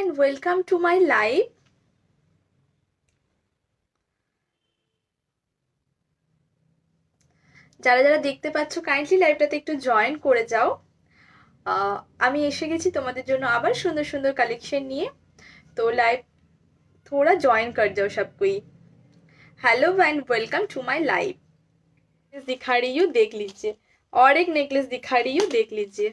and welcome to my live. যারা যারা দেখতে পাচ্ছ কাইন্ডলি লাইভটাতে একটু জয়েন করে যাও। আমি এসে গেছি তোমাদের জন্য আবার সুন্দর সুন্দর কালেকশন নিয়ে। তো লাইভ थोड़ा ज्वाइन कर जाओ सब कोई। Hello and welcome to my live. दिखा रही हूँ, देख लीजिए, और एक नेकलेस दिखा रही हूँ, देख लीजिए।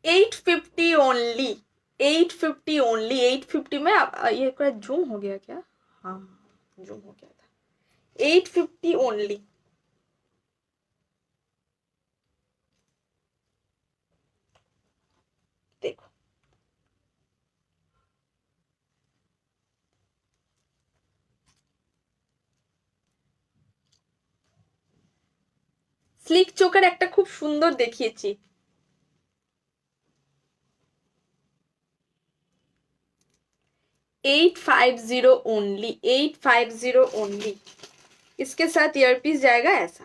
850 ओनली, 850 ओनली। 850 में ये पूरा जूम हो गया क्या? हाँ, जूम हो गया था। 850 ओनली। देखो স্লিক চোকার একটা খুব সুন্দর দেখিয়েছি। 850 ओनली, 850 ओनली। इसके साथ ईयरपीस जाएगा ऐसा,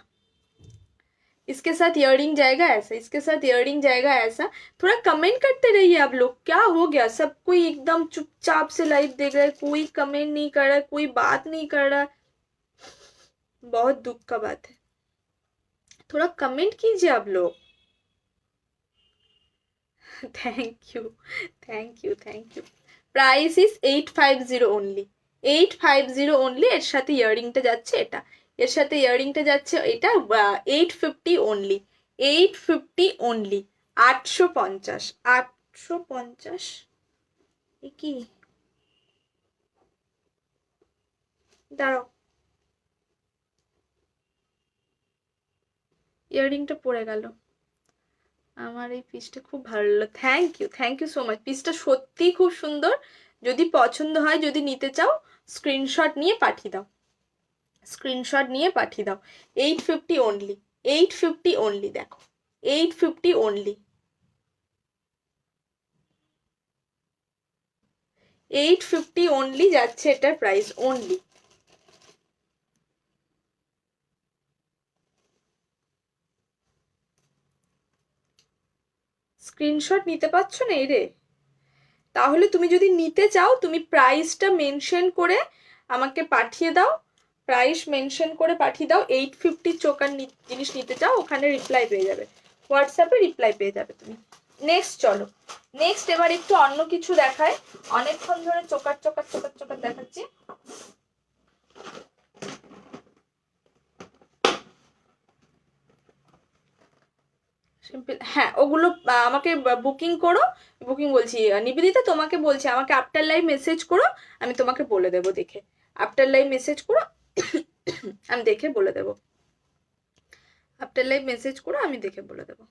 इसके साथ इयररिंग जाएगा ऐसा, इसके साथ इयररिंग जाएगा ऐसा। थोड़ा कमेंट करते रहिए आप लोग। क्या हो गया, सब कोई एकदम चुपचाप से लाइव देख रहा है, कोई कमेंट नहीं कर रहा है, कोई बात नहीं कर रहा है। बहुत दुख का बात है। थोड़ा कमेंट कीजिए आप लोग। Thank you, thank you, thank you. Price is 850 ओनলি, 850 ओनলি। এর সাথে ইয়াররিংটা যাচ্ছে এটা, এর সাথে ইয়াররিংটা যাচ্ছে এটা। 850 ओनली, 850 ओनली। 850, 850। এ কি, দাঁড়াও, ইয়াররিংটা পড়ে গেল। আমার এই পিসটা খুব ভালো লাগলো। Thank you so much. পিসটা সত্যিই খুব সুন্দর। যদি পছন্দ হয়, যদি নিতে চাও, স্ক্রিনশট নিয়ে পাঠিয়ে দাও, স্ক্রিনশট নিয়ে পাঠিয়ে দাও। 850 ओनली, 850 ओनली। দেখো 850 ओनली, 850 ओनली যাচ্ছে এটার প্রাইস ओनली। স্ক্রিনশট নিতে পারছো না রে? তাহলে তুমি যদি নিতে চাও, তুমি প্রাইসটা মেনশন করে আমাকে পাঠিয়ে দাও, প্রাইস মেনশন করে পাঠিয়ে দাও। 850 চোকার জিনিস নিতে চাও, ওখানে রিপ্লাই পেয়ে যাবে, হোয়াটসঅ্যাপে রিপ্লাই পেয়ে যাবে তুমি। নেক্সট চলো, নেক্সট এবার একটু অন্য কিছু দেখায়। অনেকক্ষণ ধরে চোকার চোকার চোকার চোকার দেখাচ্ছি। সিম্পল, হ্যাঁ, ওগুলো আমাকে বুকিং করো। বুকিং বলছি, নিবেদিতা তোমাকে বলছি, আমাকে আফটার লাইভ মেসেজ করো, আমি তোমাকে বলে দেবো দেখে। আফটার লাইভ মেসেজ করো, আমি দেখে বলে দেবো। আফটার লাইভ মেসেজ করো, আমি দেখে বলে দেবো।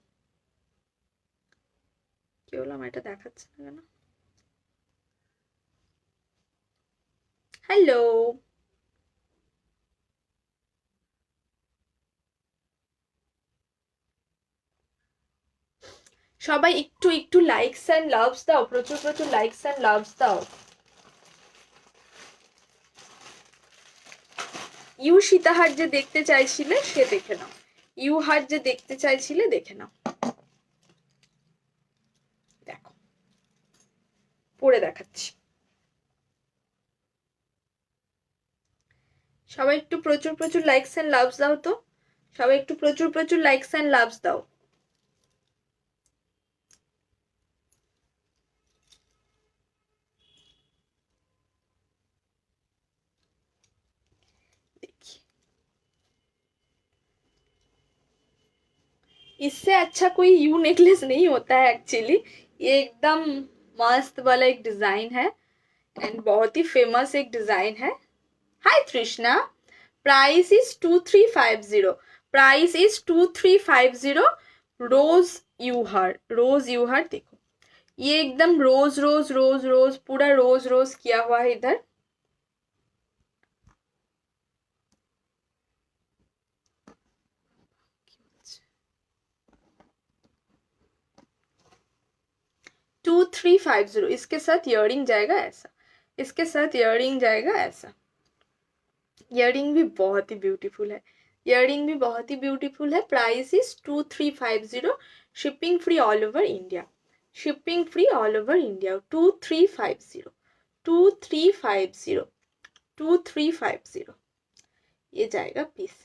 কি হলো, আমার এটা দেখাচ্ছে না কেন? হ্যালো, সবাই একটু একটু লাইকস অ্যান্ড লাভস দাও, প্রচুর প্রচুর লাইকস অ্যান্ড লাভস দাও। ইউ সীতাহার যে দেখতে চাইছিলে সে দেখে নাও, ইউ হার যে দেখতে চাইছিলে দেখে নাও। দেখো পরে দেখাচ্ছি। সবাই একটু প্রচুর প্রচুর লাইকস অ্যান্ড লাভস দাও তো, সবাই একটু প্রচুর প্রচুর লাইকস অ্যান্ড লাভস দাও। इससे अच्छा कोई यू नेकलेस नहीं होता है एक्चुअली। ये एकदम मस्त वाला एक डिजाइन है एंड बहुत ही फेमस एक डिजाइन है। हाय तृष्णा, प्राइस इज 2350, प्राइस इज 2350। रोज यूहार, रोज यूहार देखो, ये एकदम रोज रोज रोज रोज, पूरा रोज रोज किया हुआ है इधर। Two three 550। इसके साथ इयररिंग जाएगा ऐसा, इसके साथ इयररिंग जाएगा ऐसा। इयररिंग भी बहुत ही ब्यूटीफुल है, इयररिंग भी बहुत ही ब्यूटीफुल है। Price is 2350, shipping free all over India, shipping free all over India 2350 2350 2350 ये जाएगा पीस।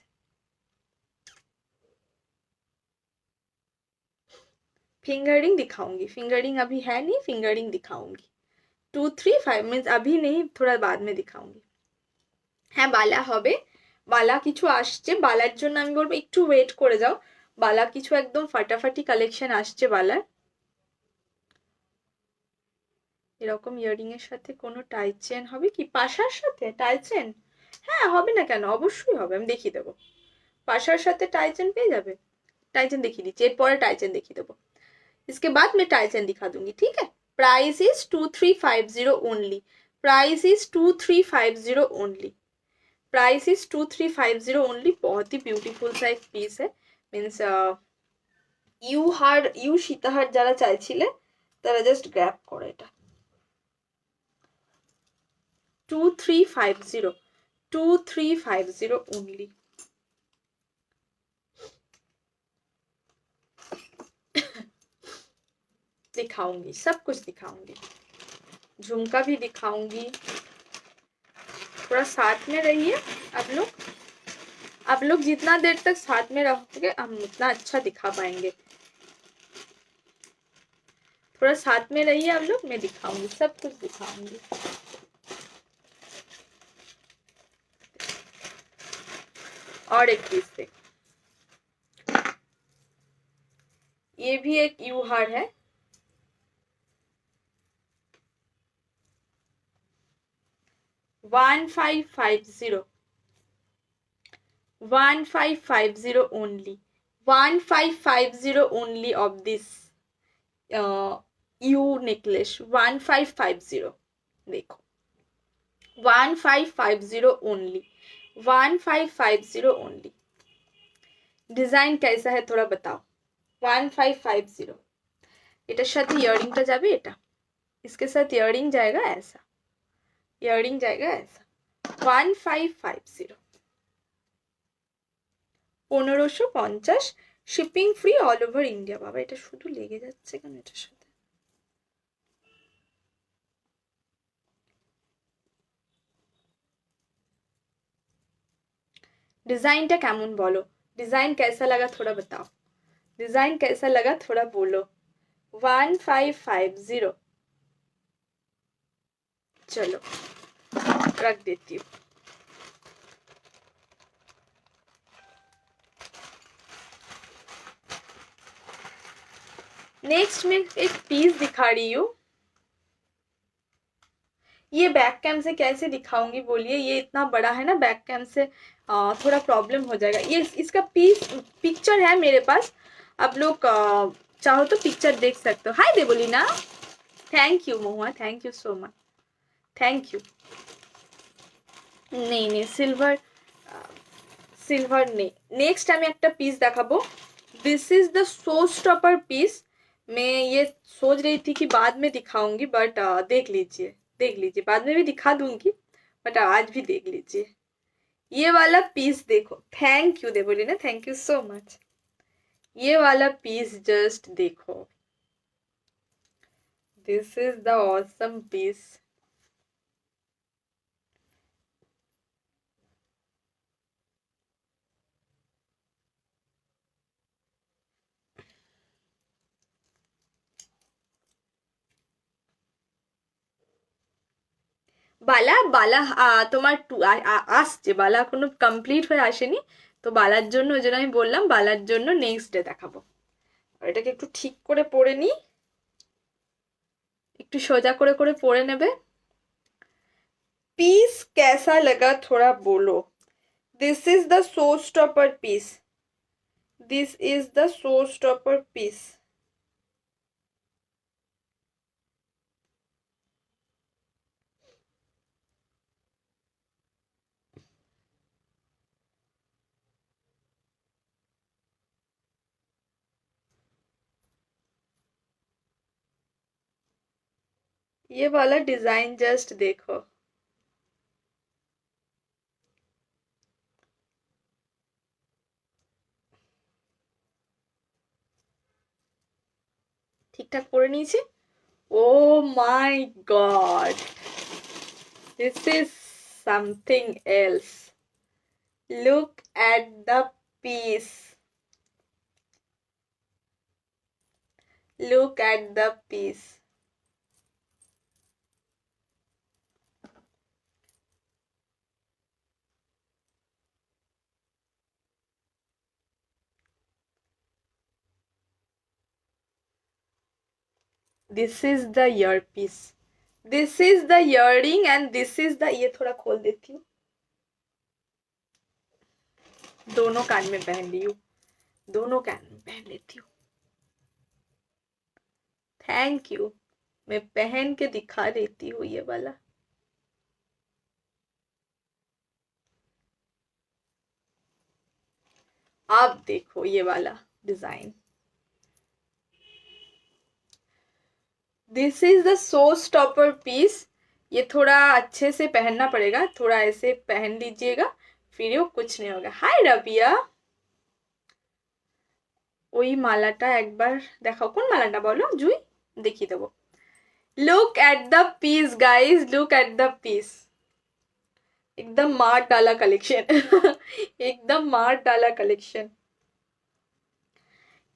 फिंगरिंग दिखाऊंगी, फिंगरिंग अभी है नहीं, फिंगरिंग दिखाऊंगी। 235 मीन्स अभी नहीं, थोड़ा बाद में दिखाऊंगी। হ্যাঁ বালা হবে, বালা কিছু আসছে, বালার জন্য আমি বলবো একটু ওয়েট করে যাও, বালা কিছু একদম ফাটাফাটি কালেকশন আসছে বালার। এরকম ইয়ারিং এর সাথে কোনো টাই চেন হবে কি? পাশার সাথে টাই চেন? হ্যাঁ হবে না কেন, অবশ্যই হবে, আমি দেখিয়ে দেবো। পাশার সাথে টাই চেন পেয়ে যাবে। टाई चेन दिखी दीजिए, एरपर टाई चेन देखिए देबो, इसके बाद मैं टाई चेन दिखा दूंगी, ठीक है। Price is 2350 only, price is 2350 only, price is 2350 only. बहुत ही ब्यूटीफुल सा एक पीस है, मीन्स ইউ সীতাহার যারা চাইছিলে তারা জাস্ট গ্র্যাব করো এটা। 2350 2350 ओनली। दिखाऊंगी, सब कुछ दिखाऊंगी, झुमका भी दिखाऊंगी। थोड़ा साथ में रहिए आप लोग जितना देर तक साथ में रहोगे हम उतना अच्छा दिखा पाएंगे। थोड़ा साथ में रहिए आप लोग, मैं दिखाऊंगी, सब कुछ दिखाऊंगी। और एक पीस देख, ये भी एक यू हार है, one five five zero only, 1550 only of this you necklace, 1550 देखो, 1550 ओनली, 1550 ओनली। डिजाइन कैसा है थोड़ा बताओ। 1550 এটার সাথে ইয়ারিংটা যাবে, এটা इसके साथ ইয়ারিং जाएगा ऐसा, ইয়ারিং जाएगा ऐसा। 1550 1550 shipping free all over India. বাবা এটা শুধু লেগে যাচ্ছে কেন এটার সাথে? डिजाइनটা কেমন বলো, डिजाइन कैसा लगा थोड़ा बताओ, डिजाइन कैसा लगा थोड़ा बोलो। 1550 चलो रख देती हूँ। नेक्स्ट में एक पीस दिखा रही हूँ, ये बैक कैम से कैसे दिखाऊंगी बोलिए, ये इतना बड़ा है ना, बैक कैम से थोड़ा प्रॉब्लम हो जाएगा। ये इसका पिक्चर है मेरे पास, आप लोग चाहो तो पिक्चर देख सकते हो। Hi Devlina, thank you Mahua, thank you so much, thank you. नहीं सिल्वर नहीं। नेक्स्ट আমি একটা পিস দেখাবো, this is the show stopper piece. मैं ये सोच रही थी कि बाद में दिखाऊंगी, बट देख लीजिए, बाद में भी दिखा दूंगी, बट आज भी देख लीजिए। ये वाला पीस देखो, thank you Debolina, thank you so much. ये वाला पीस जस्ट देखो, this is the awesome piece. বালা বালা তোমার আসছে, বালা কোনো কমপ্লিট হয়ে আসেনি, তো বালার জন্য ওই জন্য আমি বললাম বালার জন্য নেক্সট ডে দেখাবো। এটাকে একটু ঠিক করে পরে নিই, একটু সোজা করে করে পরে নেবে। पीस कैसा लगा थोड़ा बोलो। This is the show stopper piece, this is the show stopper piece. ये वाला डिजाइन जस्ट देखो, ঠিক ঠিকঠাক করে নিয়েছি। Oh my God, this is something else. Look at the piece, look at the piece. This is the earpiece, this is the earring and this is the, ये थोड़ा खोल देती हूँ, दोनों कान में पहन ली हूँ, दोनों कान में पहन लेती हूँ। थैंक यू, मैं पहन के दिखा देती हूँ ये वाला। आप देखो ये वाला design, this is the show stopper piece. ये थोड़ा अच्छे से पहनना पड़ेगा, थोड़ा ऐसे पहन लीजिएगा, फिर वो कुछ नहीं होगा। हाय रबिया, ওই মালাটা একবার দেখাও, কোন মালাটা বলো জুই, দেখিয়ে দেবো। Look at the piece guys, look at the piece, एकदम मार डाला कलेक्शन एकदम मार डाला कलेक्शन।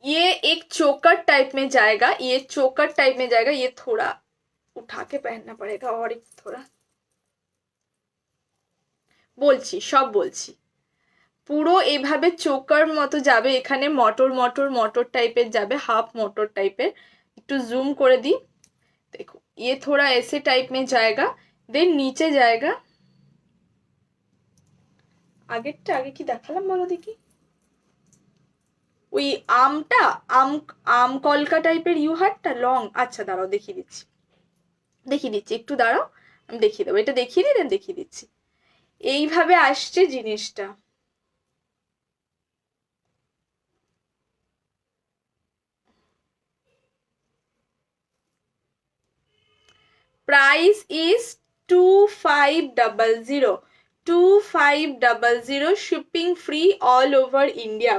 ये एक चोकर टाइप में जाएगा, ये चोकर टाइप में जाएगा, ये थोड़ा उठा के पहनना पड़ेगा और एक थोड़ा, বলছি সব বলছি। পুরো এইভাবে চোকার মতো যাবে, এখানে মটর মটর মটর টাইপের যাবে, হাফ মটর টাইপের। একটু জুম করে দিই, देखो ये थोड़ा ऐसे टाइप में जाएगा, देन नीचे जाएगा। আগেরটা আগে কি দেখালাম বলো দেখি, ওই আমটা আম কলকা টাইপের ইউ হারটা লং। আচ্ছা দাঁড়াও দেখিয়ে দিচ্ছি, দেখিয়ে দিচ্ছি, একটু দাঁড়াও আমি দেখিয়ে দেবো, এটা দেখিয়ে দিই দেন দেখিয়ে দিচ্ছি। এইভাবে আসছে জিনিসটা, price is 2500, 2500, shipping free all over India.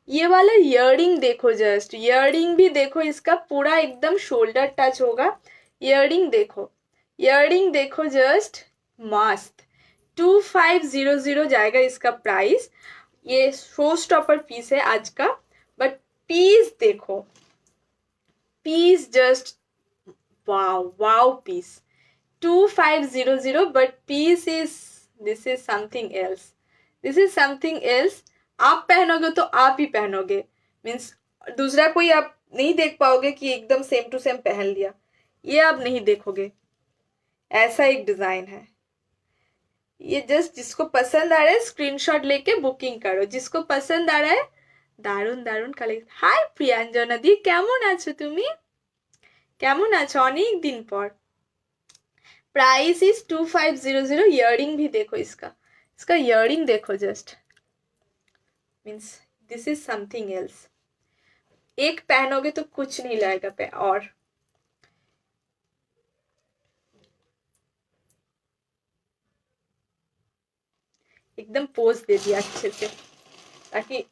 ये वाला इयररिंग देखो, जस्ट इयररिंग भी देखो, इसका पूरा एकदम शोल्डर टच होगा। इयररिंग देखो, इयररिंग देखो, जस्ट मस्त। 2500 जाएगा इसका प्राइस। ये शो स्टॉपर पीस है आज का, बट पीस देखो, piece just wow, wow piece, 2500, but piece is, this is something else, this is something else। आप पहनोगे तो आप ही पहनोगे, मीन्स दूसरा कोई आप नहीं देख पाओगे कि एकदम सेम टू सेम पहन लिया, ये आप नहीं देखोगे। ऐसा एक डिजाइन है ये, जस्ट जिसको पसंद आ रहा है स्क्रीनशॉट लेके बुकिंग करो, जिसको पसंद आ रहा है। दारुण दारुण कलेक्शन। हाय प्रियांजना दी, কেমন আছো তুমি, কেমন আছো অনেক দিন পর। Price is 2500। इयररिंग भी देखो, इसका इसका इयररिंग देखो, just means this is something else. एक पहनोगे तो कुछ नहीं लगेगा पे, और एकदम पोज दे दिया अच्छे से, ताकि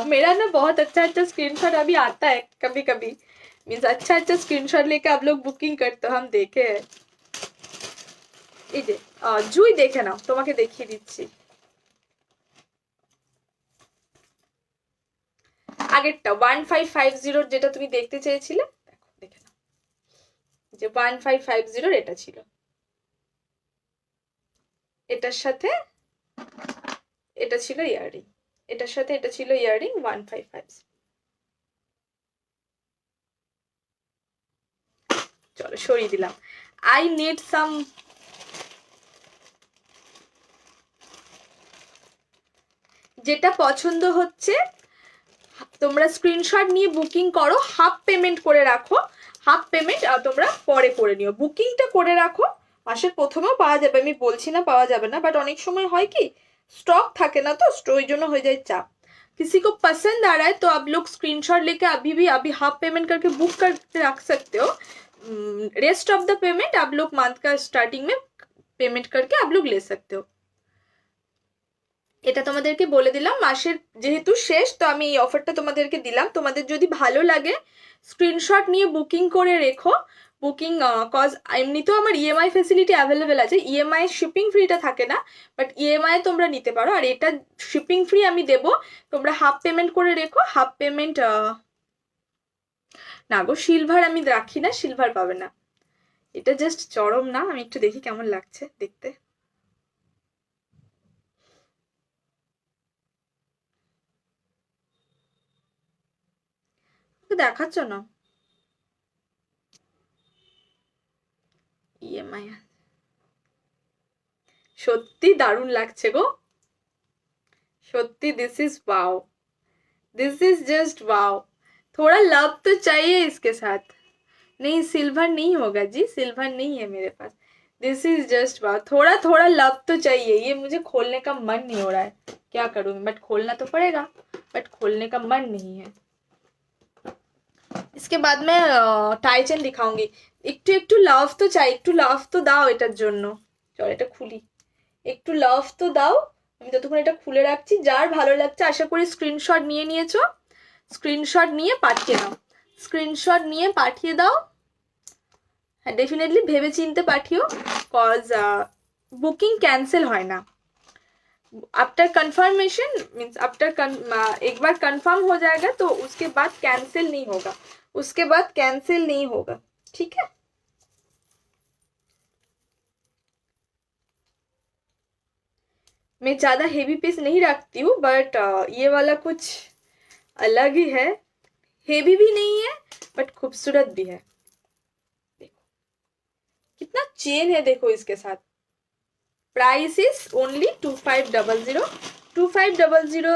मेरा ना बहुत अच्छा अच्छा स्क्रीनशॉट अभी आता है कभी कभी, मीन्स अच्छा अच्छा स्क्रीनशॉट लेके आप लोग बुकिंग करते हो, हम देखे हैं। এই যে জুই দেখে নাও, তোমাকে দেখিয়ে দিচ্ছি। আগেরটা 1550 যেটা তুমি দেখতে চেয়েছিলে, দেখো দেখে নাও, যে 1550 এটা ছিল, এটার সাথে এটা ছিল ইয়াররিং, এটার সাথে এটা ছিল ইয়াররিং 1550। চলো সরিয়ে দিলাম। আই নিড সাম, যেটা পছন্দ হচ্ছে তোমরা স্ক্রিনশট নিয়ে বুকিং করো, হাফ পেমেন্ট করে রাখো, হাফ পেমেন্ট তোমরা পরে করে নিও, বুকিংটা করে রাখো। মাসের প্রথমেও পাওয়া যাবে, আমি বলছি না পাওয়া যাবে না, বাট অনেক সময় হয় কি स्टॉक থাকে না, তো ওই জন্য হয়ে যায় চাপ। किसी को पसंद आ रहा है तो आप लोग स्क्रीनशॉट लेके अभी हाफ पेमेंट करके बुक करके रख सकते हो। रेस्ट ऑफ द पेमेंट आप लोग मंथ का स्टार्टिंग में पेमेंट करके आप लोग ले सकते हो। এটা তোমাদেরকে বলে দিলাম, মাসের যেহেতু শেষ তো আমি এই অফারটা তোমাদেরকে দিলাম। তোমাদের যদি ভালো লাগে স্ক্রিনশট নিয়ে বুকিং করে রেখো। বুকিং কজ এমনিতেও আমার ইএমআই ফেসিলিটি অ্যাভেলেবেল আছে, ইএমআই শিপিং ফ্রিটা থাকে না, বাট ইএমআই তোমরা নিতে পারো। আর এটা শিপিং ফ্রি আমি দেবো, তোমরা হাফ পেমেন্ট করে রেখো। হাফ পেমেন্ট না গো, সিলভার আমি রাখি না, সিলভার পাবে না। এটা জাস্ট চরম না? আমি একটু দেখি কেমন লাগছে দেখতে। দেখাচ্ছ না? ইএমআই সত্যি দারুণ লাগছে গো, सत्ती this is wow, this is just wow. थोड़ा लव तो चाहिए इसके साथ। नहीं सिल्वर नहीं होगा जी, सिल्वर नहीं है मेरे पास। दिस इज जस्ट वाओ, थोड़ा थोड़ा लव तो चाहिए। ये मुझे खोलने का मन नहीं हो रहा है, क्या करूँ, बट खोलना तो पड़ेगा, बट खोलने का मन नहीं है। इसके बाद मैं টাইচেন दिखाऊंगी। একটু একটু লাভ তো চাই, একটু লাভ তো দাও এটার জন্য। চল এটা খুলি, একটু লাভ তো দাও। আমি ততক্ষণ এটা খুলে রাখছি। যার ভালো লাগছে আশা করি স্ক্রিনশট নিয়ে নিয়েছো, স্ক্রিনশট নিয়ে পাঠিয়ে দাও, স্ক্রিনশট নিয়ে পাঠিয়ে দাও। হ্যাঁ ডেফিনেটলি ভেবে চিনতে পাঠিও, কজ বুকিং ক্যান্সেল হয় না। आफ्टर कंफर्मेशन मीन्स आफ्टर एक बार कंफर्म हो जाएगा तो उसके बाद कैंसिल नहीं होगा, उसके बाद कैंसिल नहीं होगा, ठीक है। मैं ज़्यादा हेवी पीस नहीं रखती हूँ, बट ये वाला कुछ अलग ही है, हेवी भी नहीं है बट खूबसूरत भी है। देखो कितना चेन है, देखो इसके साथ। Price is only 2500। 2500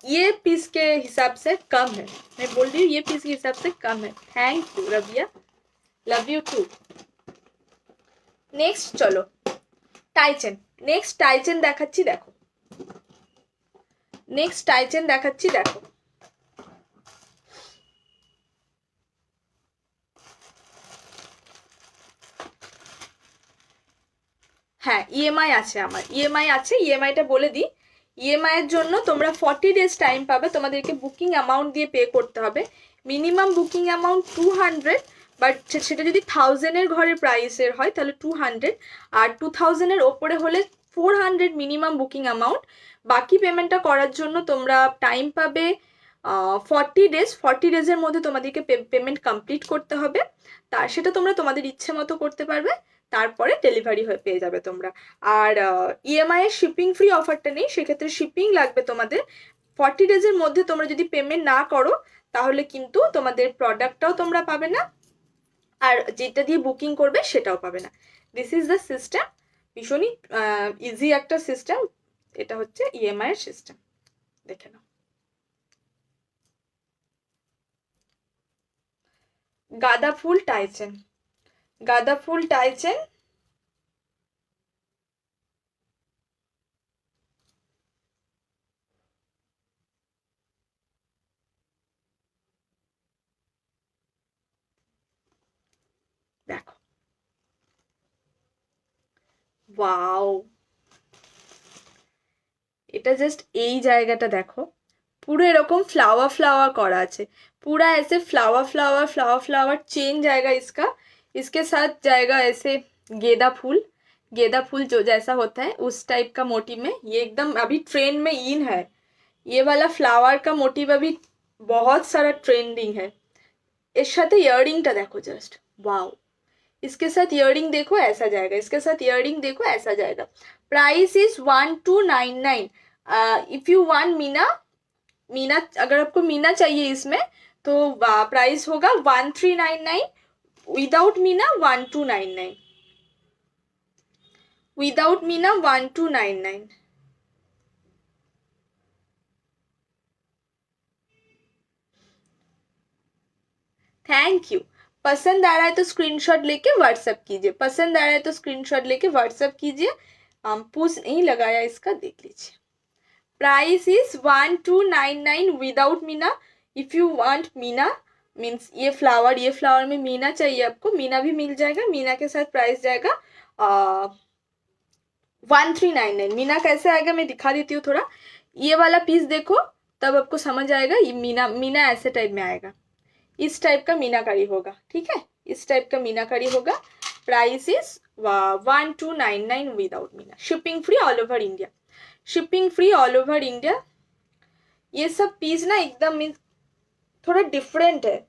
ये पीस के हिसाब से कम है, मैं बोल रही हूँ ये पीस के हिसाब से कम है। Thank you Rabia, love you too. Next चलो টাইচেন, নেক্সট টাইচেন দেখাচ্ছি দেখো, নেক্সট টাইচেন দেখাচ্ছি দেখো। হ্যাঁ ইএমআই আছে আমার, ইএমআই আছে। ইএমআইটা বলে দিই, ইএমআই এর জন্য তোমরা 40 ডেজ টাইম পাবে। তোমাদেরকে বুকিং অ্যামাউন্ট দিয়ে পে করতে হবে। মিনিমাম বুকিং অ্যামাউন্ট 200, বাট সেটা যদি 1000-এর ঘরের প্রাইসের হয় তাহলে 200, আর 2000-এর ওপরে হলে 400 মিনিমাম বুকিং অ্যামাউন্ট। বাকি পেমেন্টটা করার জন্য তোমরা টাইম পাবে 40 ডেজ। 40 ডেজের মধ্যে তোমাদেরকে পেমেন্ট কমপ্লিট করতে হবে। সেটা তোমরা তোমাদের ইচ্ছে মতো করতে পারবে, তারপরে ডেলিভারি হয়ে পেয়ে যাবে তোমরা। আর ইএমআই এর শিপিং ফ্রি অফারটা নেই, সেক্ষেত্রে শিপিং লাগবে তোমাদের। 40 ডেজের মধ্যে তোমরা যদি পেমেন্ট না করো তাহলে কিন্তু তোমাদের প্রোডাক্টটাও তোমরা পাবে না, আর যেটা দিয়ে বুকিং করবে সেটাও পাবে না। দিস ইজ দ্য সিস্টেম, ভীষণই ইজি একটা সিস্টেম। এটা হচ্ছে ইএমআই এর সিস্টেম, দেখে নাও। গাঁদা ফুল টাইচেন, গাঁদা ফুল টাইচেন। দেখো ওয়াও, এটা জাস্ট এই জায়গাটা দেখো, পুরো এরকম फ्लावर फ्लावर করা আছে, पूरा ऐसे flower flower flower flower chain जाएगा इसका। इसके साथ जाएगा ऐसे गेंदा फूल, गेंदा फूल जो जैसा होता है उस टाइप का मोटिव में। ये एकदम अभी ट्रेंड में इन है, ये वाला फ्लावर का मोटिव अभी बहुत सारा ट्रेंडिंग है। এর সাথে ইয়াররিংটা দেখো জাস্ট वाओ, इसके साथ इयरिंग देखो ऐसा जाएगा, इसके साथ इयरिंग देखो ऐसा जाएगा। Price is 1299। If you want Meena, Meena अगर आपको मीना चाहिए इसमें तो प्राइस होगा 1399। Without Meena 1299, without Meena 1299। Thank you. पसंद आ रहा है तो स्क्रीनशॉट लेके व्हाट्सएप कीजिए, पसंद आ रहा है तो स्क्रीनशॉट लेके व्हाट्सएप कीजिए। पूछ नहीं लगाया इसका, देख लीजिए। Price is 1299 without Meena. If you want Meena means ये फ्लावर में मीना चाहिए आपको, मीना भी मिल जाएगा। मीना के साथ प्राइस जाएगा 1399। मीना कैसे आएगा मैं दिखा देती हूँ थोड़ा। ये वाला पीस देखो तब आपको समझ आएगा। ये मीना मीना ऐसे टाइप में आएगा, इस टाइप का मीनाकारी होगा, ठीक है, इस टाइप का मीनाकारी होगा। Price is 1299 without Meena. Shipping free all over India, shipping free all over India. ये सब पीस ना एकदम मीन्स थोड़ा डिफरेंट है,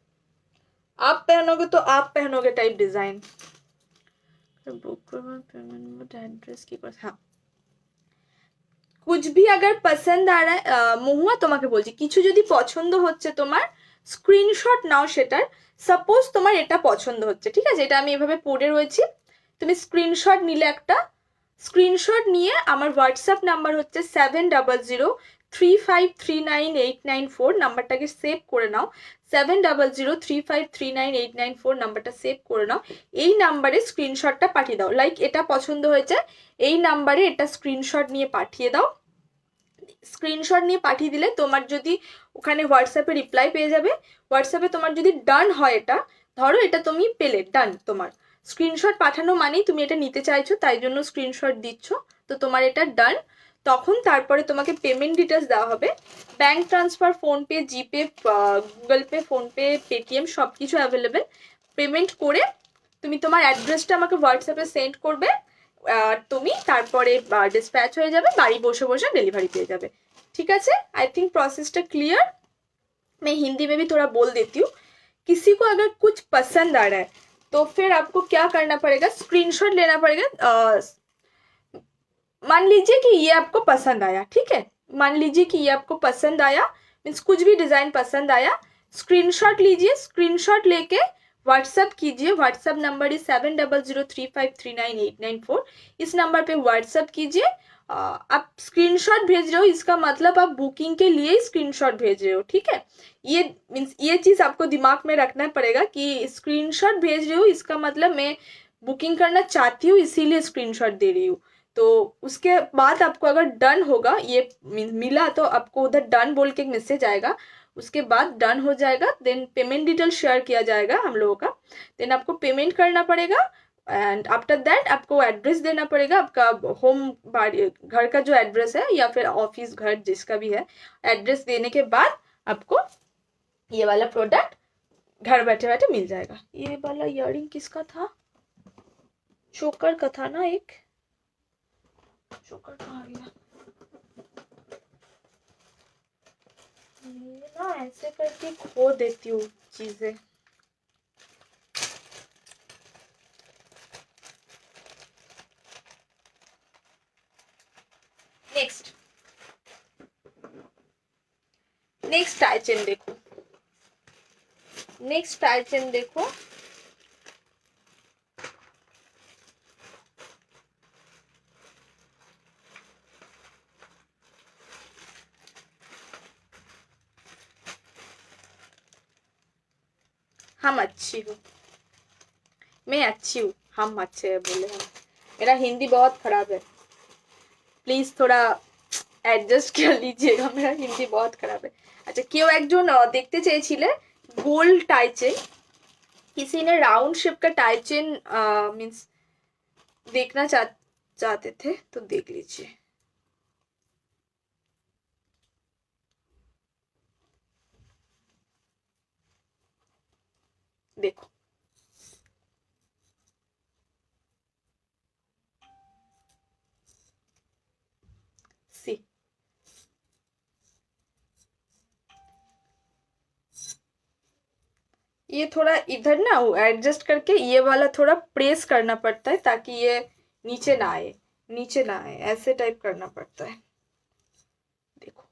आप पहनोगे तो आप पहनोगे टाइप डिजाइन। एड्रेस की हाँ, कुछ भी अगर पसंद आ रहा है মহুয়া তোমাকে বলছি, কিছু যদি পছন্দ হচ্ছে তোমার স্ক্রিনশট নাও সেটার। সাপোজ তোমার এটা পছন্দ হচ্ছে, ঠিক আছে, এটা আমি এভাবে পড়ে রয়েছি, তুমি স্ক্রিনশট নিলে একটা, স্ক্রিনশট নিয়ে আমার হোয়াটসঅ্যাপ নাম্বার হচ্ছে 7003539894, নাম্বারটাকে সেভ করে নাও। 7003539894 নাম্বারটা সেভ করে নাও। এই নাম্বারে স্ক্রিনশটটা পাঠিয়ে দাও, লাইক এটা পছন্দ হয়েছে, এই নাম্বারে এটা স্ক্রিনশট নিয়ে পাঠিয়ে দাও। স্ক্রিনশট নিয়ে পাঠিয়ে দিলে তোমার যদি ওখানে হোয়াটসঅ্যাপে রিপ্লাই পেয়ে যাবে। হোয়াটসঅ্যাপে তোমার যদি ডান হয়, এটা ধরো এটা তুমি পেলে ডান, তোমার স্ক্রিনশট পাঠানো মানেই তুমি এটা নিতে চাইছো, তাই জন্য স্ক্রিনশট দিচ্ছ, তো তোমার এটা ডান। তখন তারপরে তোমাকে পেমেন্ট ডিটেলস দেওয়া হবে, ব্যাঙ্ক ট্রান্সফার, ফোনপে, জিপে, গুগল পে, ফোনপে, পেটিএম সব কিছু অ্যাভেলেবেল। পেমেন্ট করে তুমি তোমার অ্যাড্রেসটা আমাকে হোয়াটসঅ্যাপে সেন্ড করবে, তুমি তারপরে ডিসপ্যাচ হয়ে যাবে, বাড়ি বসে বসে डिलीवरी পেয়ে যাবে, ठीक है। आई थिंक प्रोसेसটা क्लियर। मैं हिंदी में भी थोड़ा बोल देती हूँ। किसी को अगर कुछ पसंद आ रहा है तो फिर आपको क्या करना पड़ेगा, स्क्रीनशॉट लेना पड़ेगा। मान लीजिए कि ये आपको पसंद आया, ठीक है, मान लीजिए कि ये आपको पसंद आया, मीन्स कुछ भी डिजाइन पसंद आया, स्क्रीनशॉट लीजिए, स्क्रीनशॉट लेके व्हाट्सअप कीजिए। WhatsApp number is 7003539894। इस नंबर पे व्हाट्सअप कीजिए। आप स्क्रीनशॉट भेज रहे हो, इसका मतलब आप बुकिंग के लिए स्क्रीनशॉट भेज रहे हो, ठीक है। ये मीन्स ये चीज आपको दिमाग में रखना पड़ेगा कि स्क्रीनशॉट भेज रही हूँ, इसका मतलब मैं बुकिंग करना चाहती हूँ इसीलिए स्क्रीनशॉट दे रही हूँ। तो उसके बाद आपको अगर डन होगा, ये मिला तो आपको उधर डन बोल के एक मैसेज आएगा, उसके बाद डन हो जाएगा, देन पेमेंट डिटेल शेयर किया जाएगा हम लोगों का, देन आपको पेमेंट करना पड़ेगा। एंड आफ्टर दैट आपको एड्रेस देना पड़ेगा, आपका होम घर का जो एड्रेस है या फिर ऑफिस घर जिसका भी है, एड्रेस देने के बाद आपको ये वाला प्रोडक्ट घर बैठे बैठे मिल जाएगा। ये वाला इयररिंग किसका था, चोकर का था ना, एक चोकर कहाँ गया, ये ना ऐसे करके खो देती हूँ चीजें। नेक्स्ट नेक्स्ट टाई चेन देखो, नेक्स्ट टाई चेन देखो, हम अच्छी हूँ, मैं अच्छी हूँ, हम अच्छे हैं बोले हम। मेरा हिंदी बहुत खराब है, प्लीज थोड़ा एडजस्ट कर लीजिएगा, मेरा हिंदी बहुत खराब है। अच्छा, क्यों একজন দেখতে চেয়েছিলে গোল্ড টাই চেন, किसी ने राउंड शेप का टाई चेन मीन्स देखना चाहते थे तो देख लीजिए। देखो सी, ये थोड़ा इधर ना एडजस्ट करके ये वाला थोड़ा प्रेस करना पड़ता है ताकि ये नीचे ना आए, नीचे ना आए, ऐसे टाइप करना पड़ता है। देखो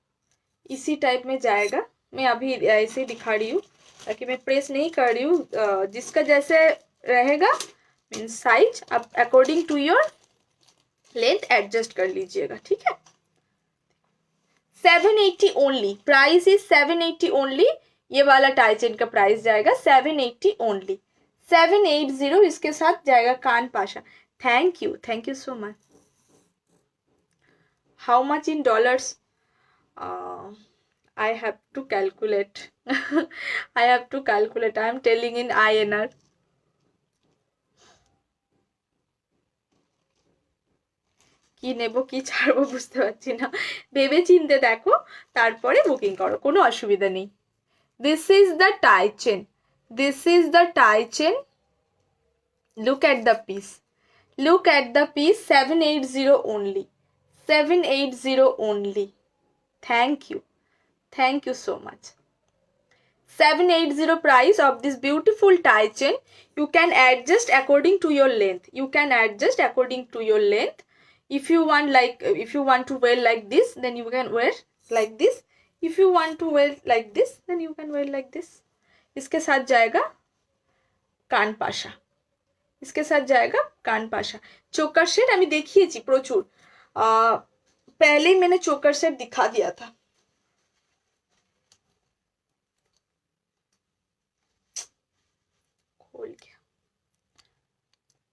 इसी टाइप में जाएगा, मैं अभी ऐसे दिखा रही हूँ ताकि मैं प्रेस नहीं कर रही हूँ। जिसका जैसे रहेगा मीन्स साइज, आप according to your length adjust कर लीजिएगा, ठीक है। 780 ओनली, प्राइस इज 780 ओनली। ये वाला टाई चेन का प्राइस जाएगा 780 ओनली, 780 इसके साथ जाएगा कान पाशा। Thank you so much. How much in dollars, I have to calculate. I have to calculate. I am telling in INR. কি নেব কি ছাড়বো বুঝতে পারছি না, ভেবে চিনতে দেখো, তারপরে বুকিং করো, কোনো অসুবিধা নেই। This is the tie chain, this is the tie chain, look at the piece, look at the piece, 780 only, 780 only. Thank you so much. 780 price of this beautiful tie chain. You can adjust according to your length, you can adjust according to your length. If you want, like if you want to wear like this, then you can wear like this. If you want to wear like this, then you can wear like this. इसके साथ जाएगा कान पाशा, इसके साथ जाएगा कान पाशा। चोकर set আমি দেখিয়েছি প্রচুর, पहले ही मैंने चोकर सेट दिखा दिया था। खोल गया।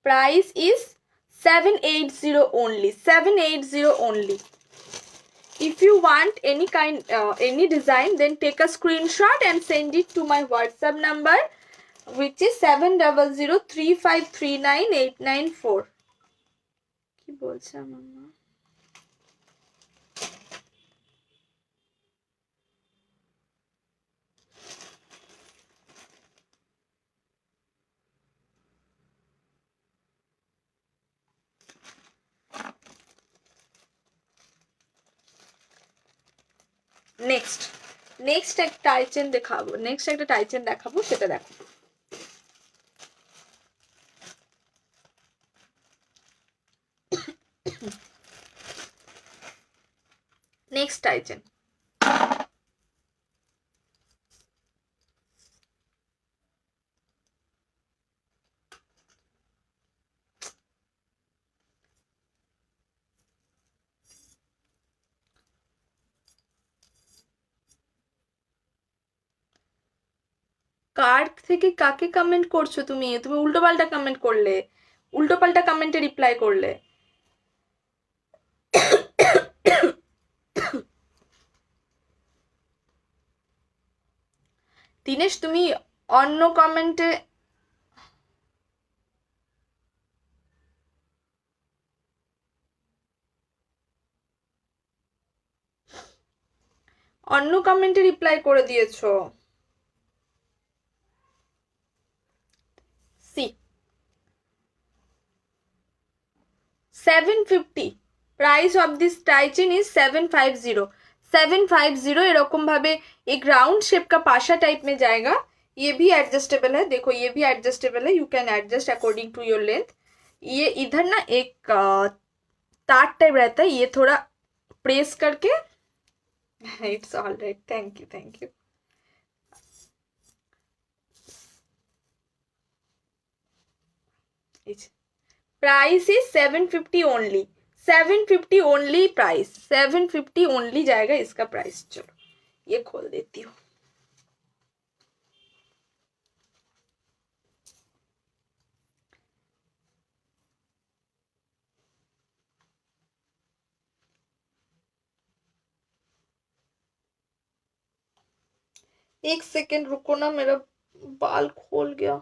Price is 780 only, 780 only. If you want any kind any design, then take a screenshot and send it to my WhatsApp number, which is 7003539894. কি বলছে আমার মা? নেক্সট একটা টাই চেন দেখাবো, নেক্সট একটা টাই চেন দেখাবো, সেটা দেখো। নেক্সট টাই চেন, কার থেকে কাকে কমেন্ট করছো তুমি? তুমি উল্টোপাল্টা কমেন্ট করলে, উল্টোপাল্টা কমেন্টে রিপ্লাই করলে। দিনেশ তুমি অন্য কমেন্টে, অন্য কমেন্টে রিপ্লাই করে দিয়েছো। See 750, price of this tie chain is 750, 750। এরকম ভাবে एक राउंड शेप का पाशा टाइप में जाएगा। ये भी एडजस्टेबल है, देखो ये भी एडजस्टेबल है, you can adjust according to your length. ये इधर ना एक तार टाइप रहता है, ये थोड़ा प्रेस करके, it's all right, thank you thank you. Price is 750 only, 750 only price, 750 only जाएगा इसका प्राइस। चलो ये खोल देती हूँ। एक सेकेंड रुको ना, मेरा बाल खोल गया।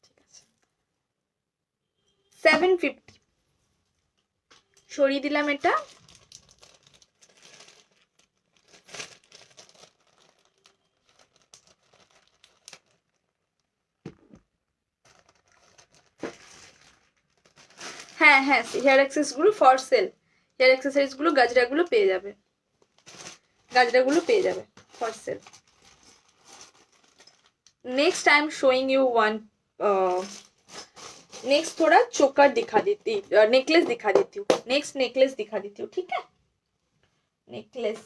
ঠিক আছে, 750 সরিয়ে দিলাম এটা। হ্যাঁ হ্যাঁ, হেয়ার অ্যাক্সেসগুলো ফর সেল, হেয়ার অ্যাক্সেসরিজগুলো গাজরাগুলো পেয়ে যাবে, গাজরাগুলো পেয়ে যাবে for sale. Next I am showing you one, next थोड़ा चोकर दिखा देती, नेकलेस दिखा देती हूँ, नेक्स्ट नेकलेस दिखा देती हूँ, ठीक है। नेकलेस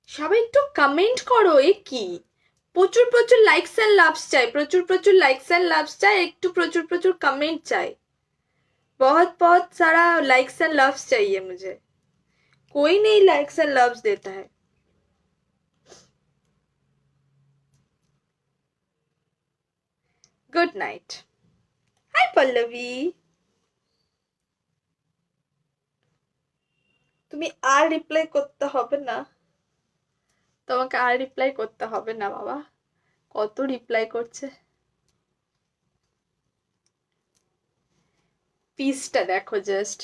সবাই একটু কমেন্ট করো, এ কি প্রচুর প্রচুর লাইকস এন্ড লাভস চাই, প্রচুর প্রচুর লাইকস এন্ড লাভস চাই, একটু প্রচুর প্রচুর कमेंट চাই, बहुत बहुत सारा लाइक्स एंड लव्स चाहिए मुझे, कोई नहीं लाइक्स एंड लव्स देता है। Good night. হাই পল্লবী, তুমি আর রিপ্লাই করতে হবে না, তোমাকে আর রিপ্লাই করতে হবে না বাবা, কত রিপ্লাই করছে। পিসটা দেখো, just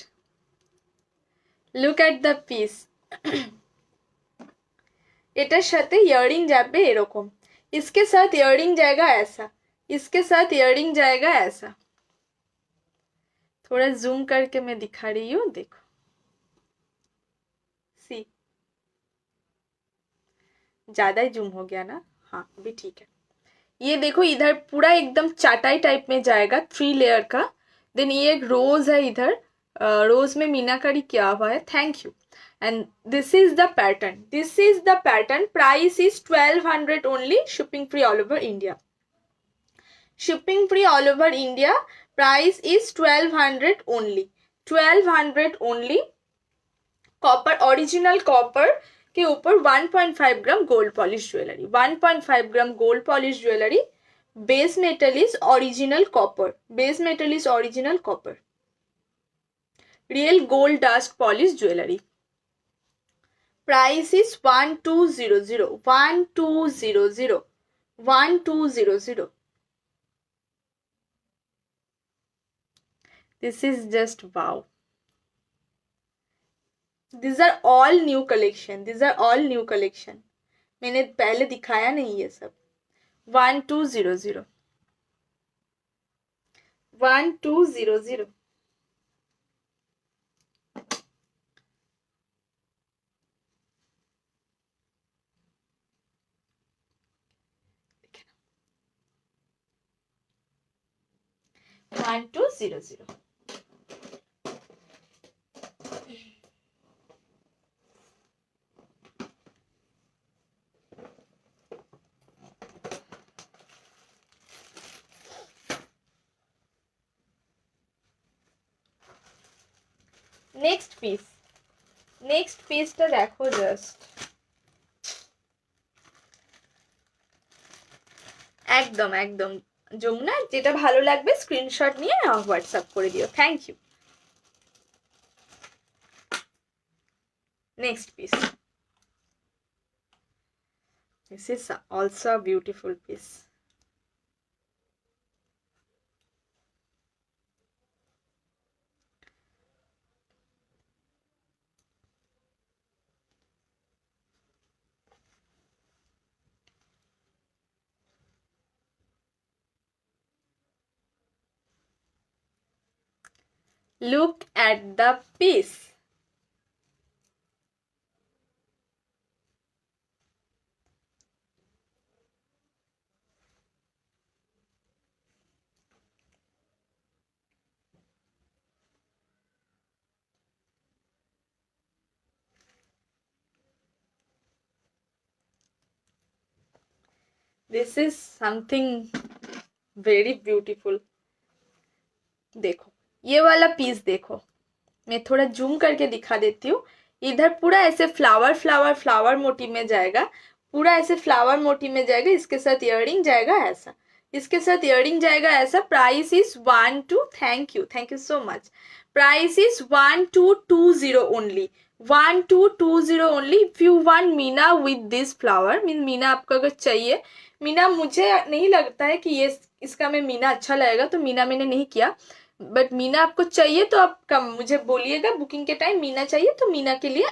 look at the piece. এটার সাথে ইয়ারিং যাবে এরকম, इसके साथ ইয়ারিং जाएगा ऐसा, इसके साथ ইয়ারিং जाएगा ऐसा। थोड़ा जूम करके मैं दिखा रही हूँ, देखो सी, ज्यादा ही जूम हो गया ना, हाँ अभी ठीक है। ये देखो इधर पूरा एकदम चाटाई टाइप में जाएगा, 3 लेयर का। देन ये एक रोज है इधर, रोज में मीनाकारी किया हुआ है, thank you. And this is the pattern, this is the pattern. Price is 1200 only, shipping free all over India, shipping free all over India. Price is 1200 only, 1200 only. Copper, original copper के ऊपर 1.5 gram gold polish jewellery, 1.5 gram gold polish jewellery. Base metal is original copper, base metal is original copper, real gold dust polish jewellery. Price is 1200, 1200, 1200। This is just wow, these are all new collection, these are all new collection, मैंने पहले दिखाया नहीं ये सब। 1200, 1200। One two zero zero। Next piece, next पिसটা দেখো just, একদম একদম যমুনা, যেটা ভালো লাগবে স্ক্রিনশট নিয়ে হোয়াটসঅ্যাপ করে দিও, thank you. Next piece, this is also a beautiful piece। Look at the piece। This is something very beautiful। देखो ये वाला पीस देखो, मैं थोड़ा जूम करके दिखा देती हूँ। इधर पूरा ऐसे फ्लावर फ्लावर फ्लावर मोटी में जाएगा, पूरा ऐसे फ्लावर मोटी में जाएगा, इसके साथ इयररिंग जाएगा ऐसा, इसके साथ इयररिंग जाएगा ऐसा। Price is 12, thank you so much. Price is 1220 only, 1220 only. If you want Meena with this flower, mean Meena आपको अगर चाहिए, मीना मुझे नहीं लगता है कि ये इसका में मीना अच्छा लगेगा, तो मीना मैंने नहीं किया, बट मीना आपको चाहिए तो आप कम मुझे बोलिएगा बुकिंग के टाइम, मीना चाहिए तो मीना के लिए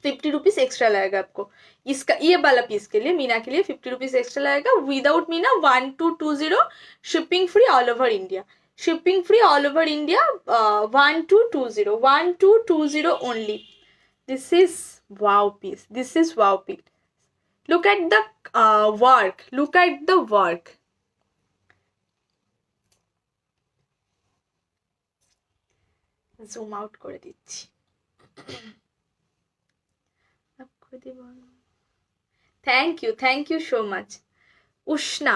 50 रुपीज एक्स्ट्रा लगेगा आपको। इसका ये वाला पीस के लिए मीना के लिए 50 रुपीज एक्स्ट्रा लगेगा। Without meena 1220, shipping free all over India, shipping free all over India. 1220, 1220 only. This is wow piece, this is wow piece. Look at the work, look at the work. Zoom out করে দিচ্ছি, thank you so much Ushna,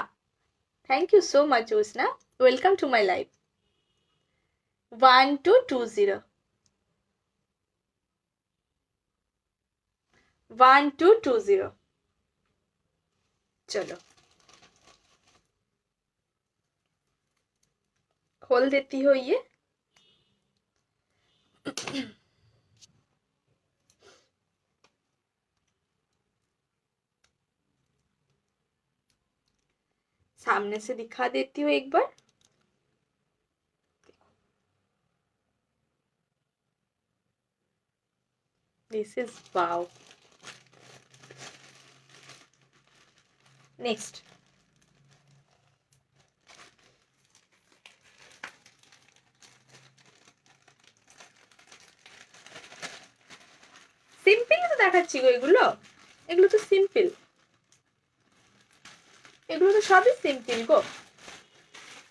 thank you so much Ushna, welcome to my live. 1220, 1220। চলো खोल देती हो ये। सामने से दिखा देती हूँ एक बार। This is wow. Next, simple তো দেখাচ্ছি গো, এগুলো এগুলো তো সিম্পল, এগুলো তো সবই সিম্পল গো।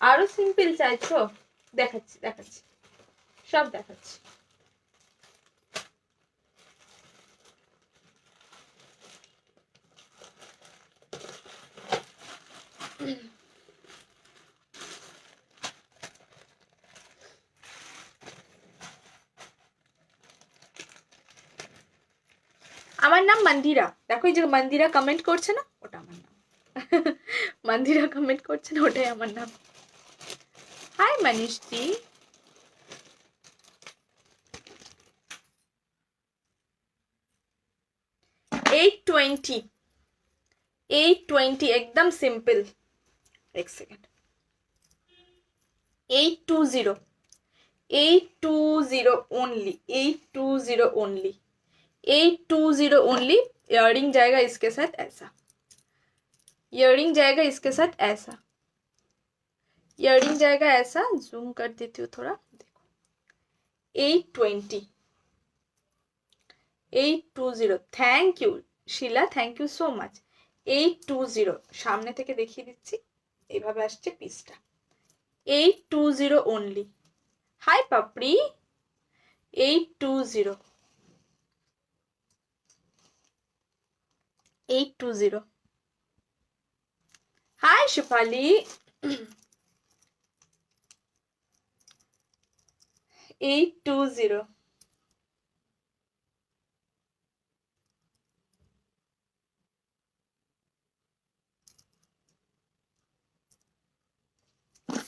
আরো সিম্পল চাইছো? দেখাচ্ছি দেখাচ্ছি, সব দেখাচ্ছি। আমার নাম মন্দিরা। দেখো এই যে মন্দিরা কমেন্ট করছে না, ওটা আমার নাম। মন্দিরা কমেন্ট করছে না, ওটাই আমার নাম। হাই মনীষ জি। $820 एकदम सिंपल। एक second, 820 only, 820 only, 820 only. Earring जाएगा इसके साथ ऐसा, इयरिंग जाएगा इसके साथ ऐसा, इयरिंग जाएगा ऐसा। जूम कर देती हूँ थोड़ा, देखो 820। Thank you Shila, thank you so much. 820 সামনে থেকে দেখিয়ে দিচ্ছি, এইভাবে আসছে পিসটা। 820 only. Hi Papri, 820, 820। Hi Shefali, 820।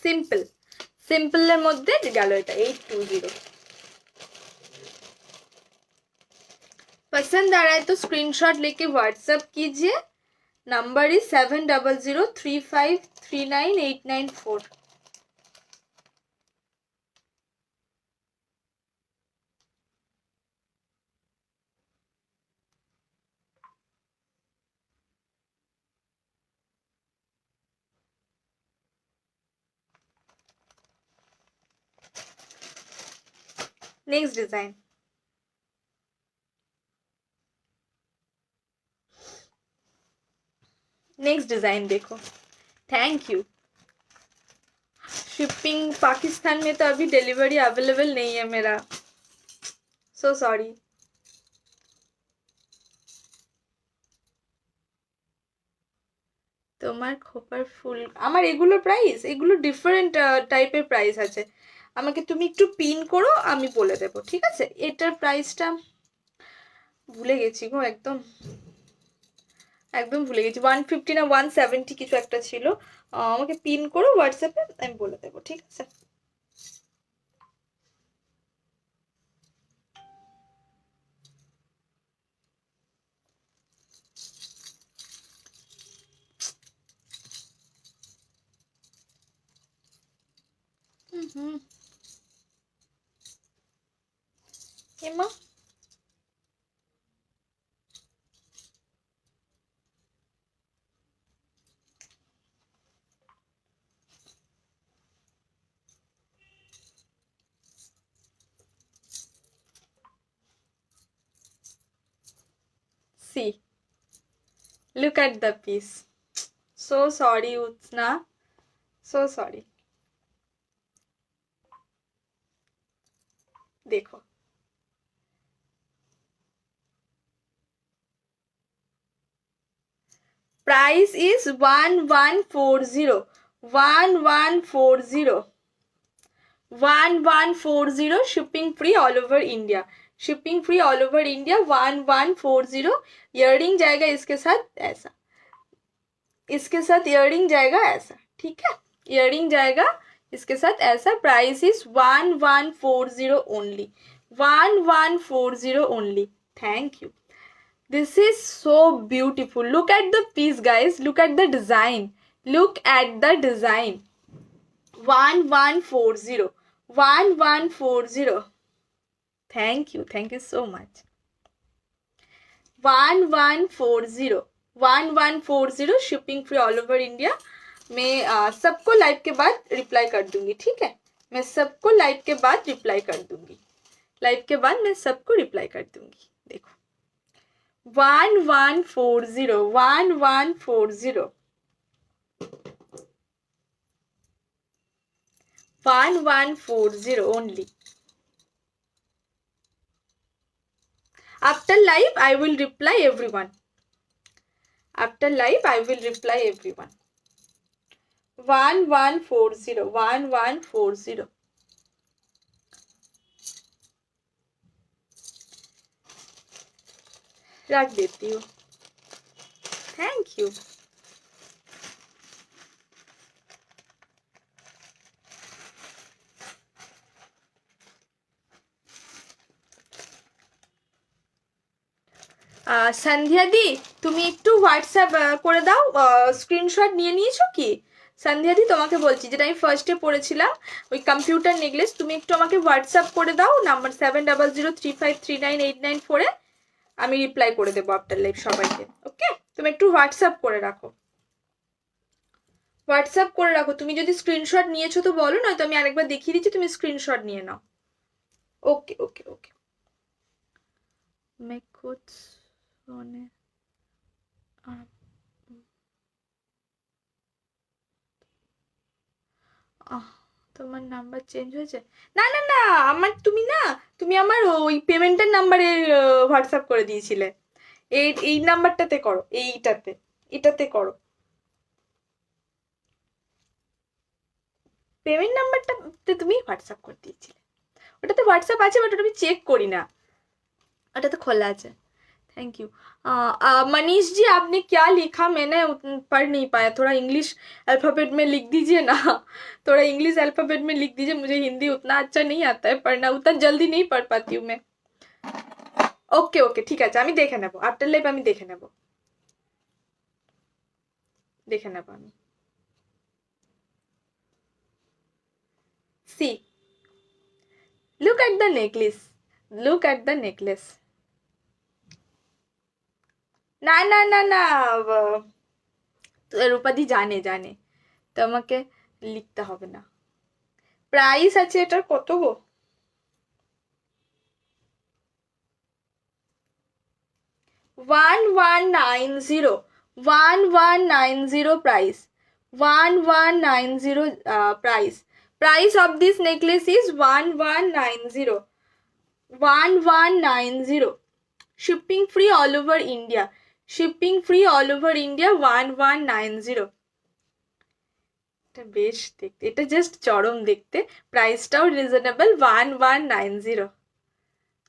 Simple, simpler मध्य गেল এটা 820। पसंद आ रहा है तो स्क्रीनशॉट लेके व्हाट्सएप कीजिए। Number is 7003539894। Next design, next design देखो। Thank you. शिपिंग पाकिस्तान में तो अभी डिलीवरी अवेलेबल नहीं है मेरा, सो सॉरी। তোমার খোপার ফুল, আমার এগুলো প্রাইস, এগুলো ডিফারেন্ট টাইপের প্রাইস আছে। আমাকে তুমি একটু পিন করো, আমি বলে দেবো, ঠিক আছে? এটার প্রাইসটা ভুলে গেছি গো, একদম একদম ভুলে গেছি। 150 না 170 কিছু একটা ছিল। আমাকে পিন করো হোয়াটসঅ্যাপে, আমি বলে দেবো, ঠিক আছে? এমা see, look at the piece. So sorry Utsna, so sorry। देखो price is 1140, 1140, shipping free all over India, shipping free all over India 1140। Earring जाएगा इसके साथ ऐसा, इसके साथ इयरिंग जाएगा ऐसा, ठीक है? इयरिंग जाएगा इसके साथ ऐसा। Price is 1140 only, 1140 only. Thank you. This is so beautiful. Look at the piece, guys. Look at the design. Look at the design. 1140. 1140. Thank you. Thank you so much. 1140. 1140 shipping free all over India. मैं सबको live के बाद reply कर दूंगी, ठीक है? मैं सबको लाइव के बाद रिप्लाई कर दूंगी। लाइव के बाद मैं सबको रिप्लाई कर दूंगी। देखो 1140, 1140, 1140 only. After live, I will reply everyone. After live, I will reply everyone. 1140, 1140. रख देती हूँ। Thank you. সন্ধ্যা দি তুমি একটু হোয়াটসঅ্যাপ করে দাও, স্ক্রিনশট নিয়ে নিয়েছো কি? সন্ধ্যা দি তোমাকে বলছি, যেটা আমি ফার্স্টে পড়েছিলাম ওই কম্পিউটার নেকলেস, তুমি একটু আমাকে হোয়াটসঅ্যাপ করে দাও নাম্বার 7003539894-এ। আমি রিপ্লাই করে দেবো আফটার লাইভ সবাইকে। ওকে, তুমি একটু হোয়াটসঅ্যাপ করে রাখো, হোয়াটসঅ্যাপ করে রাখো। তুমি যদি স্ক্রিনশট নিয়েছো তো বলো, নয়তো আমি আরেকবার দেখিয়ে দিচ্ছি, তুমি স্ক্রিনশট নিয়ে নাও। ওকে ওকে ওকে। मैं खुद सोने তোমার নাম্বার চেঞ্জ হয়েছে? না না না, আমার তুমি আমার ওই পেমেন্টের নাম্বারে হোয়াটসঅ্যাপ করে দিয়েছিলে। এই নাম্বারটাতে করো, এটাতে করো। পেমেন্ট নাম্বারটাতে তুমি হোয়াটসঅ্যাপ করে দিয়েছিলে। ওটাতে হোয়াটসঅ্যাপ আছে, বাট ওটা আমি চেক করি না, ওটাতে খোলা আছে। Thank you. मनीष जी, आपने क्या लिखा? मैंने पढ़ नहीं पाया। थोड़ा इंग्लिश अल्फ़ाबेट में लिख दीजिए ना, थोड़ा इंग्लिश अल्फ़ाबेट में लिख दीजिए। मुझे हिंदी उतना अच्छा नहीं आता है पढ़ना, उतना जल्दी नहीं पढ़ पाती हूँ मैं। ओके ओके, ठीक আছে, আমি দেখে নেব আফটার লাইভ, আমি দেখে নেব আমি। See, look at the necklace, look at the necklace. না না না না, রূপাদি জানে তো আমাকে লিখতে হবে না। প্রাইস আছে এটার কত গো? 1190, 1190 price, 1190 price. Price of this necklace is 1190, 1190. Shipping free all over India, shipping free all over India, 1190. এটা বেশ দেখতে, এটা জাস্ট চরম দেখতে, প্রাইসটাও রিজনেবল। 1190,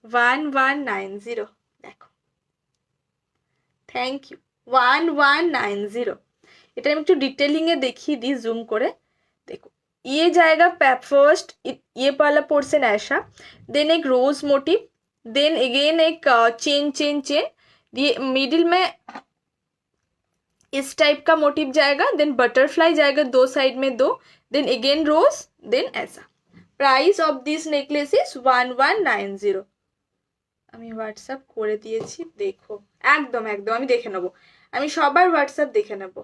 1190। দেখো, থ্যাংক ইউ। 1190। এটা আমি একটু डिटेलिंग देखिए दी जूम करे। देखो ये जाएगा फर्स्ट, ये वाला पोर्शन ऐसा, देन एक रोज मोटिव, देन अगेन एक चेन चेन चेन, ये मिडिल में इस टाइप का मोटिव जाएगा, देन बटरफ्लाई जाएगा दो साइड में दो, देन अगेन रोज, देन ऐसा। Price of this necklace is 1190। আমি হোয়াটসঅ্যাপ করে দিয়েছি, দেখো একদম একদম আমি দেখে নেব, আমি সবার হোয়াটসঅ্যাপ দেখে নেব,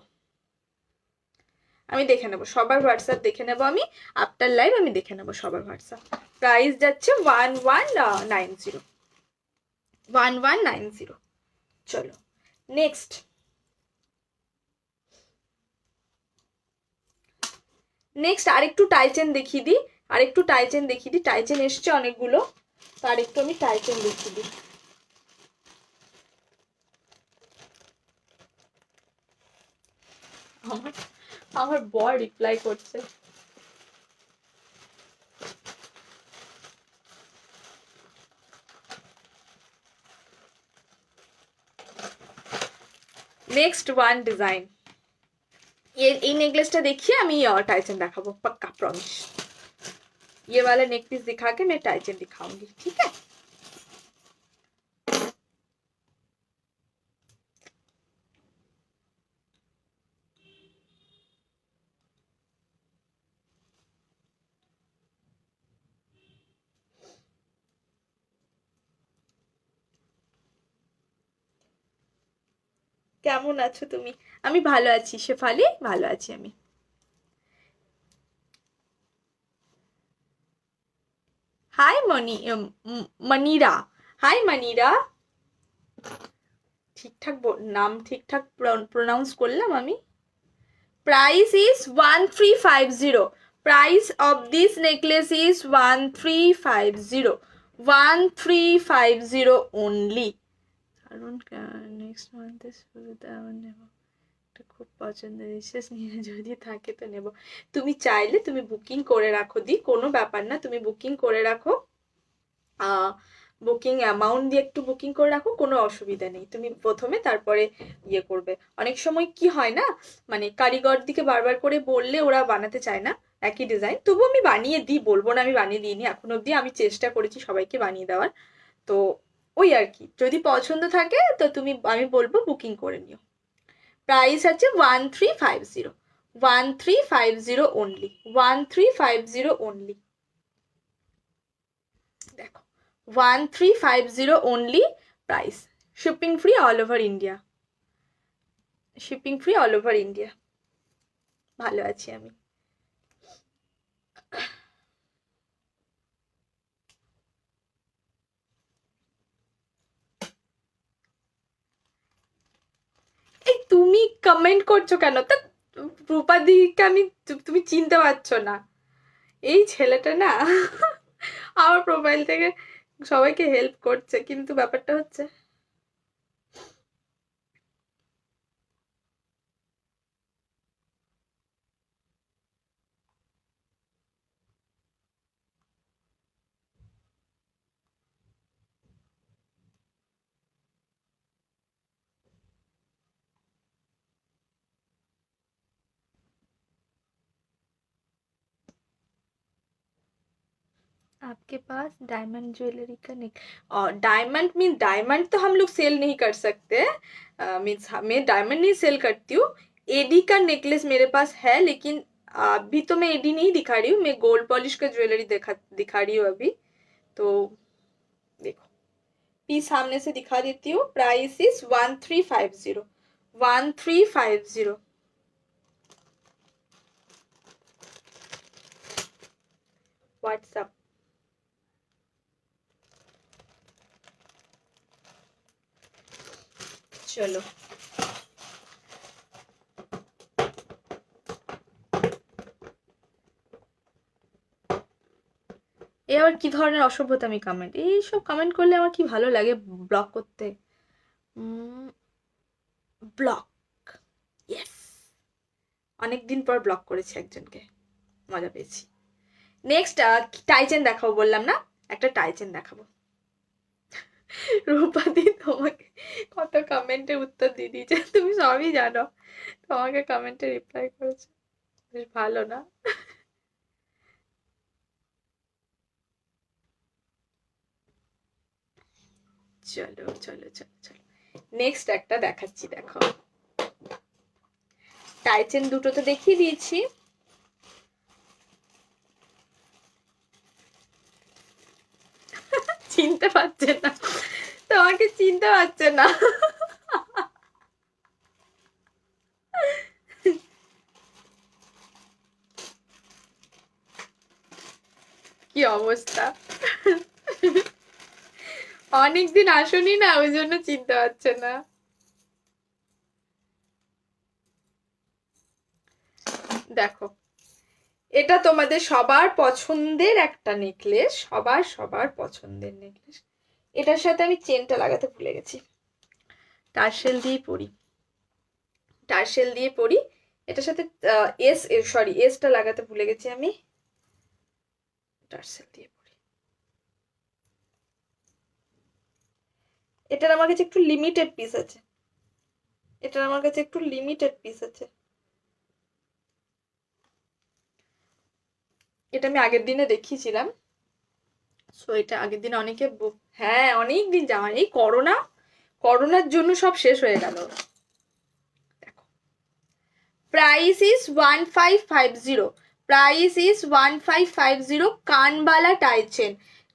সবার হোয়াটসঅ্যাপ দেখে নেব আমি আফটার লাইভ, আমি দেখে নেব সবার হোয়াটসঅ্যাপ। প্রাইস যাচ্ছে 1190, 1190। চলো নেক্সট, আরেকটু টাইচেন দেখিয়ে দিই, টাইচেন এসছে অনেকগুলো, তার একটু আমি টাইচেন দেখিয়ে দিই। আমার বর রিপ্লাই করছে। নেক্সট ওয়ান ডিজাইন, এই नेकलेसটা देखिए আমি टाइचन দেখাবো पक्का प्रॉमिस। ये वाला नेक पीस दिखा के मैं टाइचन दिखाऊंगी, ठीक है। কেমন আছো তুমি? আমি ভালো আছি শেফালি, ভালো আছি আমি। Hi Monira, hi Monira. ঠিকঠাক নাম ঠিকঠাক প্রোনাউন্স করলাম আমি? Price is 1350. Price of this necklace is 1350. 1350 only. কারণ নেক্সট মান্থে শুরুতে আমার নেব, এটা খুব পছন্দের বিশেষ নিয়ে যদি থাকে তো নেব। তুমি চাইলে তুমি বুকিং করে রাখো দি, কোনো ব্যাপার না, তুমি বুকিং করে রাখো। বুকিং অ্যামাউন্ট দিয়ে একটু বুকিং করে রাখো, কোনো অসুবিধা নেই। তুমি প্রথমে তারপরে ইয়ে করবে। অনেক সময় কি হয় না, মানে কারিগর দিকে বারবার করে বললে ওরা বানাতে চায় না একই ডিজাইন, তবু আমি বানিয়ে দিই, বলবো না আমি বানিয়ে দিইনি, এখন অবধি আমি চেষ্টা করেছি সবাইকে বানিয়ে দেওয়ার। তো ওই আর কি, যদি পছন্দ থাকে তো তুমি, আমি বলবো বুকিং করে নিও। প্রাইস আছে 1350, 1350 অনলি, 1350 অনলি। দেখো 1350 only price, shipping free all over India, shipping free all over India। ভালো আছি আমি। এই তুমি কমেন্ট করছো কেন? তা রূপাদিকে আমি, তুমি চিনতে পারছো না? এই ছেলেটা না আমার প্রোফাইল থেকে সবাইকে হেল্প করছে, কিন্তু ব্যাপারটা হচ্ছে आपके पास डायमंड ज्वेलरी का नेक, और डायमंड मीन डायमंड तो हम लोग सेल नहीं कर सकते, मीन्स मैं डायमंड नहीं सेल करती हूँ। एडी का नेकलेस मेरे पास है, लेकिन अभी तो मैं एडी नहीं दिखा रही हूँ, मैं गोल्ड पॉलिश का ज्वेलरी दिखा रही हूँ अभी। तो देखो पीस सामने से दिखा देती हूँ। Price is 1350, 1350। व्हाट्सअप। चलो এ আবার কি ধরনের অসভ্যতামি কমেন্ট? এইসব কমেন্ট করলে আমার কি ভালো লাগে ব্লক করতে। ব্লক, ইয়েস, অনেকদিন পর ব্লক করেছি একজনকে, মজা পেয়েছি। নেক্সট টাইচেন দেখাবো বললাম না, একটা টাইচেন দেখাবো। রূপাদি তোমাকে কত কমেন্টে উত্তর দিয়ে দিয়েছে, তুমি সবই জানো, তোমাকে কমেন্টে রিপ্লাই করেছে, বেশ ভালো না? চলো চলো চলো চলো, নেক্সট একটা দেখাচ্ছি, দেখো। টাইচেন দুটো তো দেখিয়ে দিয়েছি। চিনতে পারছে না, তোমাকে চিনতে পারছে না। কি অবস্থা, অনেকদিন আসনি না, ওই জন্য চিনতে পারছে না। দেখো এটা তোমাদের সবার পছন্দের একটা নেকলেস, সবার সবার পছন্দের নেকলেস। এটার সাথে আমি চেনটা লাগাতে ভুলে গেছি, টার্সেল দিয়ে পরি, টার্সেল দিয়ে পরি। এটার সাথে এসটা লাগাতে ভুলে গেছি আমি, টার্সেল দিয়ে পরি। এটার আমার কাছে একটু লিমিটেড পিস আছে, এটার আমার কাছে একটু লিমিটেড পিস আছে। এটা আমি আগের দিনে দেখিয়েছিলাম। সো এটা আগের দিনে অনেকে হ্যাঁ অনেক দিন যাওয়া, এই করোনার জন্য সব শেষ হয়ে গেল। দেখো প্রাইস ইজ 1550, প্রাইস ইজ 1550, কানবালা টাই চেন,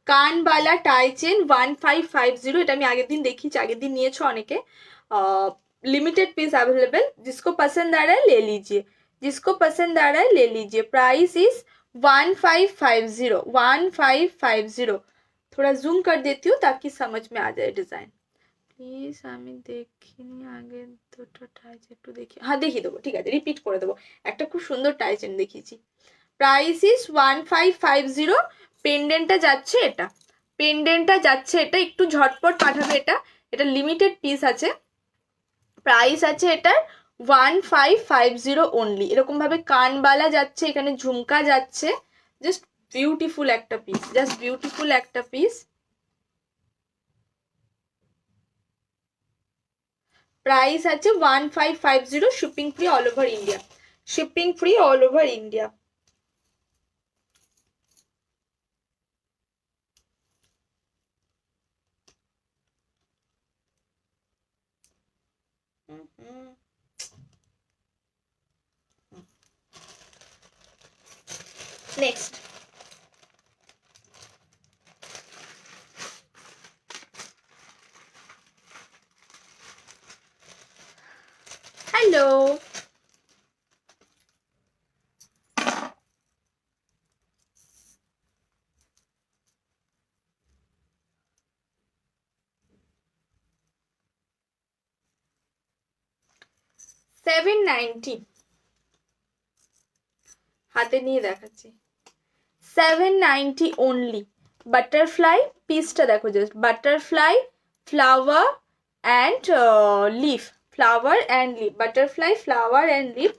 কানবালা টাই চেন 1550। এটা আমি আগের দিন দেখিয়েছি, আগের দিন নিয়েছো অনেকে। लिमिटेड पीस अवेलेबल, जिसको पसंद आ रहा है ले लीजिए, जिसको पसंद आ रहा है ले लीजिए। Price is 1550, 1550। थोड़ा जूम कर देती हूँ ताकि समझ में आ जाए डिजाइन। প্লিজ আমি দেখিনি আগে দুটো টাইচ, একটু দেখি। হ্যাঁ দেখিয়ে দেবো, ঠিক আছে রিপিট করে দেবো। একটা খুব সুন্দর টাই চেন দেখিয়েছি। Price is 1550। পেন্ডেন্টটা যাচ্ছে এটা, পেন্ডেন্টটা যাচ্ছে এটা, একটু ঝটপট পাঠাবে এটা, এটা লিমিটেড পিস আছে। প্রাইস আছে এটার 1550 অনলি। এরকম ভাবে কানবালা যাচ্ছে, এখানে ঝুমকা যাচ্ছে, জাস্ট বিউটিফুল একটা পিস, জাস্ট বিউটিফুল একটা পিস। প্রাইস আছে 1550, shipping free all over India, shipping free all over India. Next hello, $790, হাতে নিয়ে দেখাচ্ছি, 790 অনলি। বাটারফ্লাই পিসটা দেখো, just butterfly, flower and leaf, flower and leaf, butterfly flower and leaf,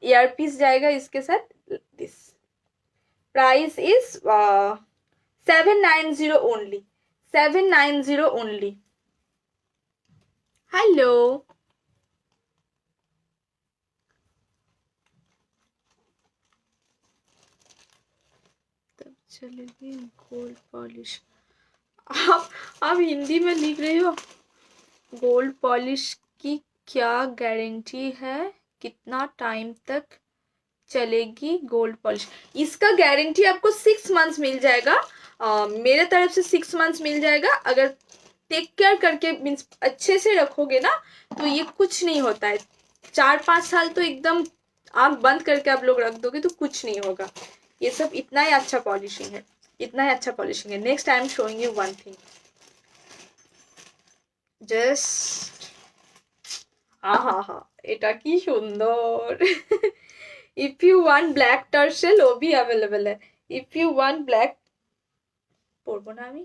ear piece जाएगा इसके साथ। This price is 790 only, 790 only. Hello तब चलेगी गोल्ड पॉलिश। आप हिंदी में लिख रही हो, गोल्ड पॉलिश की क्या गारंटी है, कितना टाइम तक चलेगी गोल्ड पॉलिश? इसका गारंटी आपको 6 मंथ्स मिल जाएगा, मेरे तरफ से 6 मंथ्स मिल जाएगा। अगर टेक केयर करके मीन्स अच्छे से रखोगे ना तो ये कुछ नहीं होता है। 4-5 साल तो एकदम आंख बंद करके आप लोग रख दोगे तो कुछ नहीं होगा। ये सब इतना ही अच्छा पॉलिशिंग है, इतना ही अच्छा पॉलिशिंग है। Next I am showing you one thing, just আহা হা, এটা কি সুন্দর। इफ यू वांट ब्लैक टर्सल वो भी अवेलेबल है, इफ यू वांट ब्लैक। পরবো না আমি,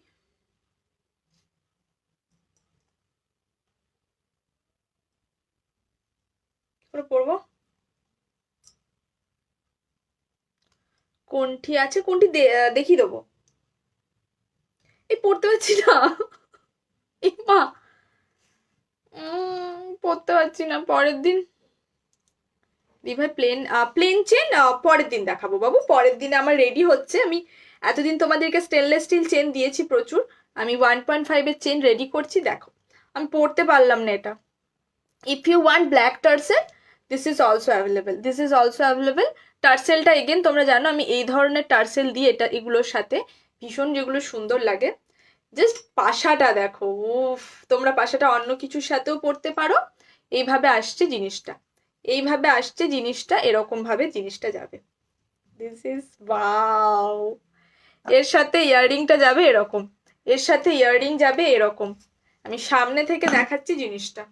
পরবো। কোনটি আছে, কোনটি দেখিয়ে দেবো। এই পড়তে পারছি না, এই মা পড়তে পারছি না, পরের দিন দি ভাই। প্লেন চেন পরের দিন দেখাবো বাবু, পরের দিন আমার রেডি হচ্ছে। আমি এতদিন তোমাদেরকে স্টেনলেস স্টিল চেন দিয়েছি প্রচুর, আমি 1.5 চেন রেডি করছি, দেখো আমি পড়তে পারলাম না এটা। If you want black tassel this is also available, this is also available. টার্সেলটা এগেন তোমরা জানো আমি এই ধরনের টার্সেল দিই, এটা এগুলোর সাথে ভীষণ যেগুলো সুন্দর লাগে। জাস্ট পাশাটা দেখো, উফ, তোমরা পাশাটা অন্য কিছুর সাথেও পড়তে পারো। এইভাবে আসছে জিনিসটা, এইভাবে আসছে জিনিসটা, এরকম ভাবে জিনিসটা যাবে। This is wow. এর সাথে ইয়াররিংটা যাবে এরকম, এর সাথে ইয়াররিং যাবে এরকম। আমি সামনে থেকে দেখাচ্ছি জিনিসটা,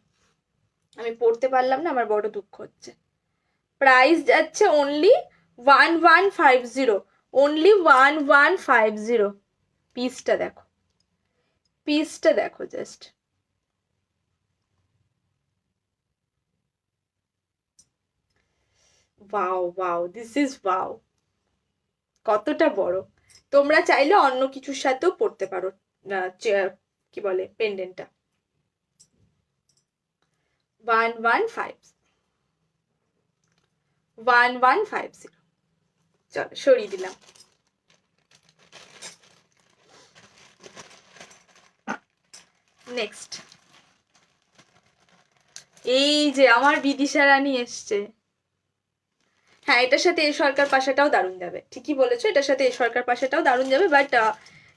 আমি পড়তে পারলাম না, আমার বড় দুঃখ হচ্ছে। প্রাইস যাচ্ছে অনলি 1150, অনলি 1150। পিসটা দেখো, পিসটা দেখো just, wow wow, this is wow. কতটা বড়, তোমরা চাইলে অন্য কিছুর সাথেও পড়তে পারো, কি বলে পেন্ডেন্টটা। 1150, 1150। চলো সরিয়ে দিলাম। নেক্সট এই যে আমার বিদিশা রানী এসছে। হ্যাঁ, এটার সাথে এ সরকার পাশাটাও দারুণ যাবে, ঠিকই বলেছো, এটার সাথে এ সরকার পাশাটাও দারুণ যাবে, বাট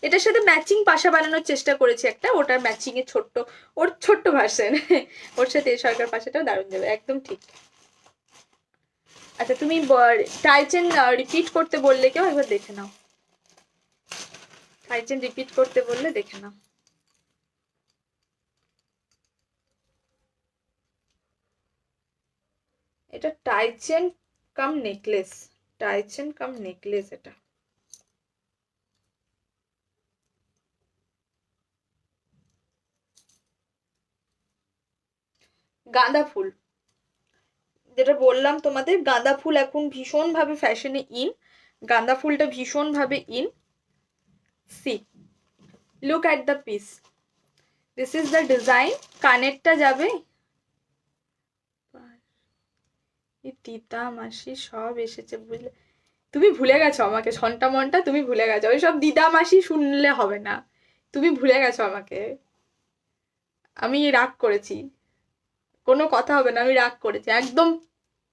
এটার সাথে ম্যাচিং পাশা বানানোর চেষ্টা করেছি একটা, ওটার ম্যাচিং এ ছোট্ট, ওর ছোট্ট ভার্সন ওর সাথে এ সরকার পাশাটাও দারুণ যাবে, একদম ঠিক। আচ্ছা তুমি টাইচেন রিপিট করতে বললে কেউ, একবার দেখে নাও, টাইচেন রিপিট করতে বললে দেখে নাও। এটা টাইচেন কাম নেকলেস, টাইচেন কাম নেকলেস এটা। গাঁদা ফুল, যেটা বললাম তোমাদের, গাঁদা ফুল এখন ভীষণ ভাবে ফ্যাশনে ইন, গাঁদা ফুলটা ভীষণ ভাবে in. See, look at the piece, this is the design. কানেরটা যাবে, এই তিতা মাসি সব এসেছে বুঝলে, তুমি ভুলে গেছো আমাকে, ছন্টা মনটা তুমি ভুলে গেছো, ওই সব দিদা মাসি শুনলে হবে না, তুমি ভুলে গেছো আমাকে, আমি রাগ করেছি, কোনো কথা হবে না, আমি রাগ করেছি, একদম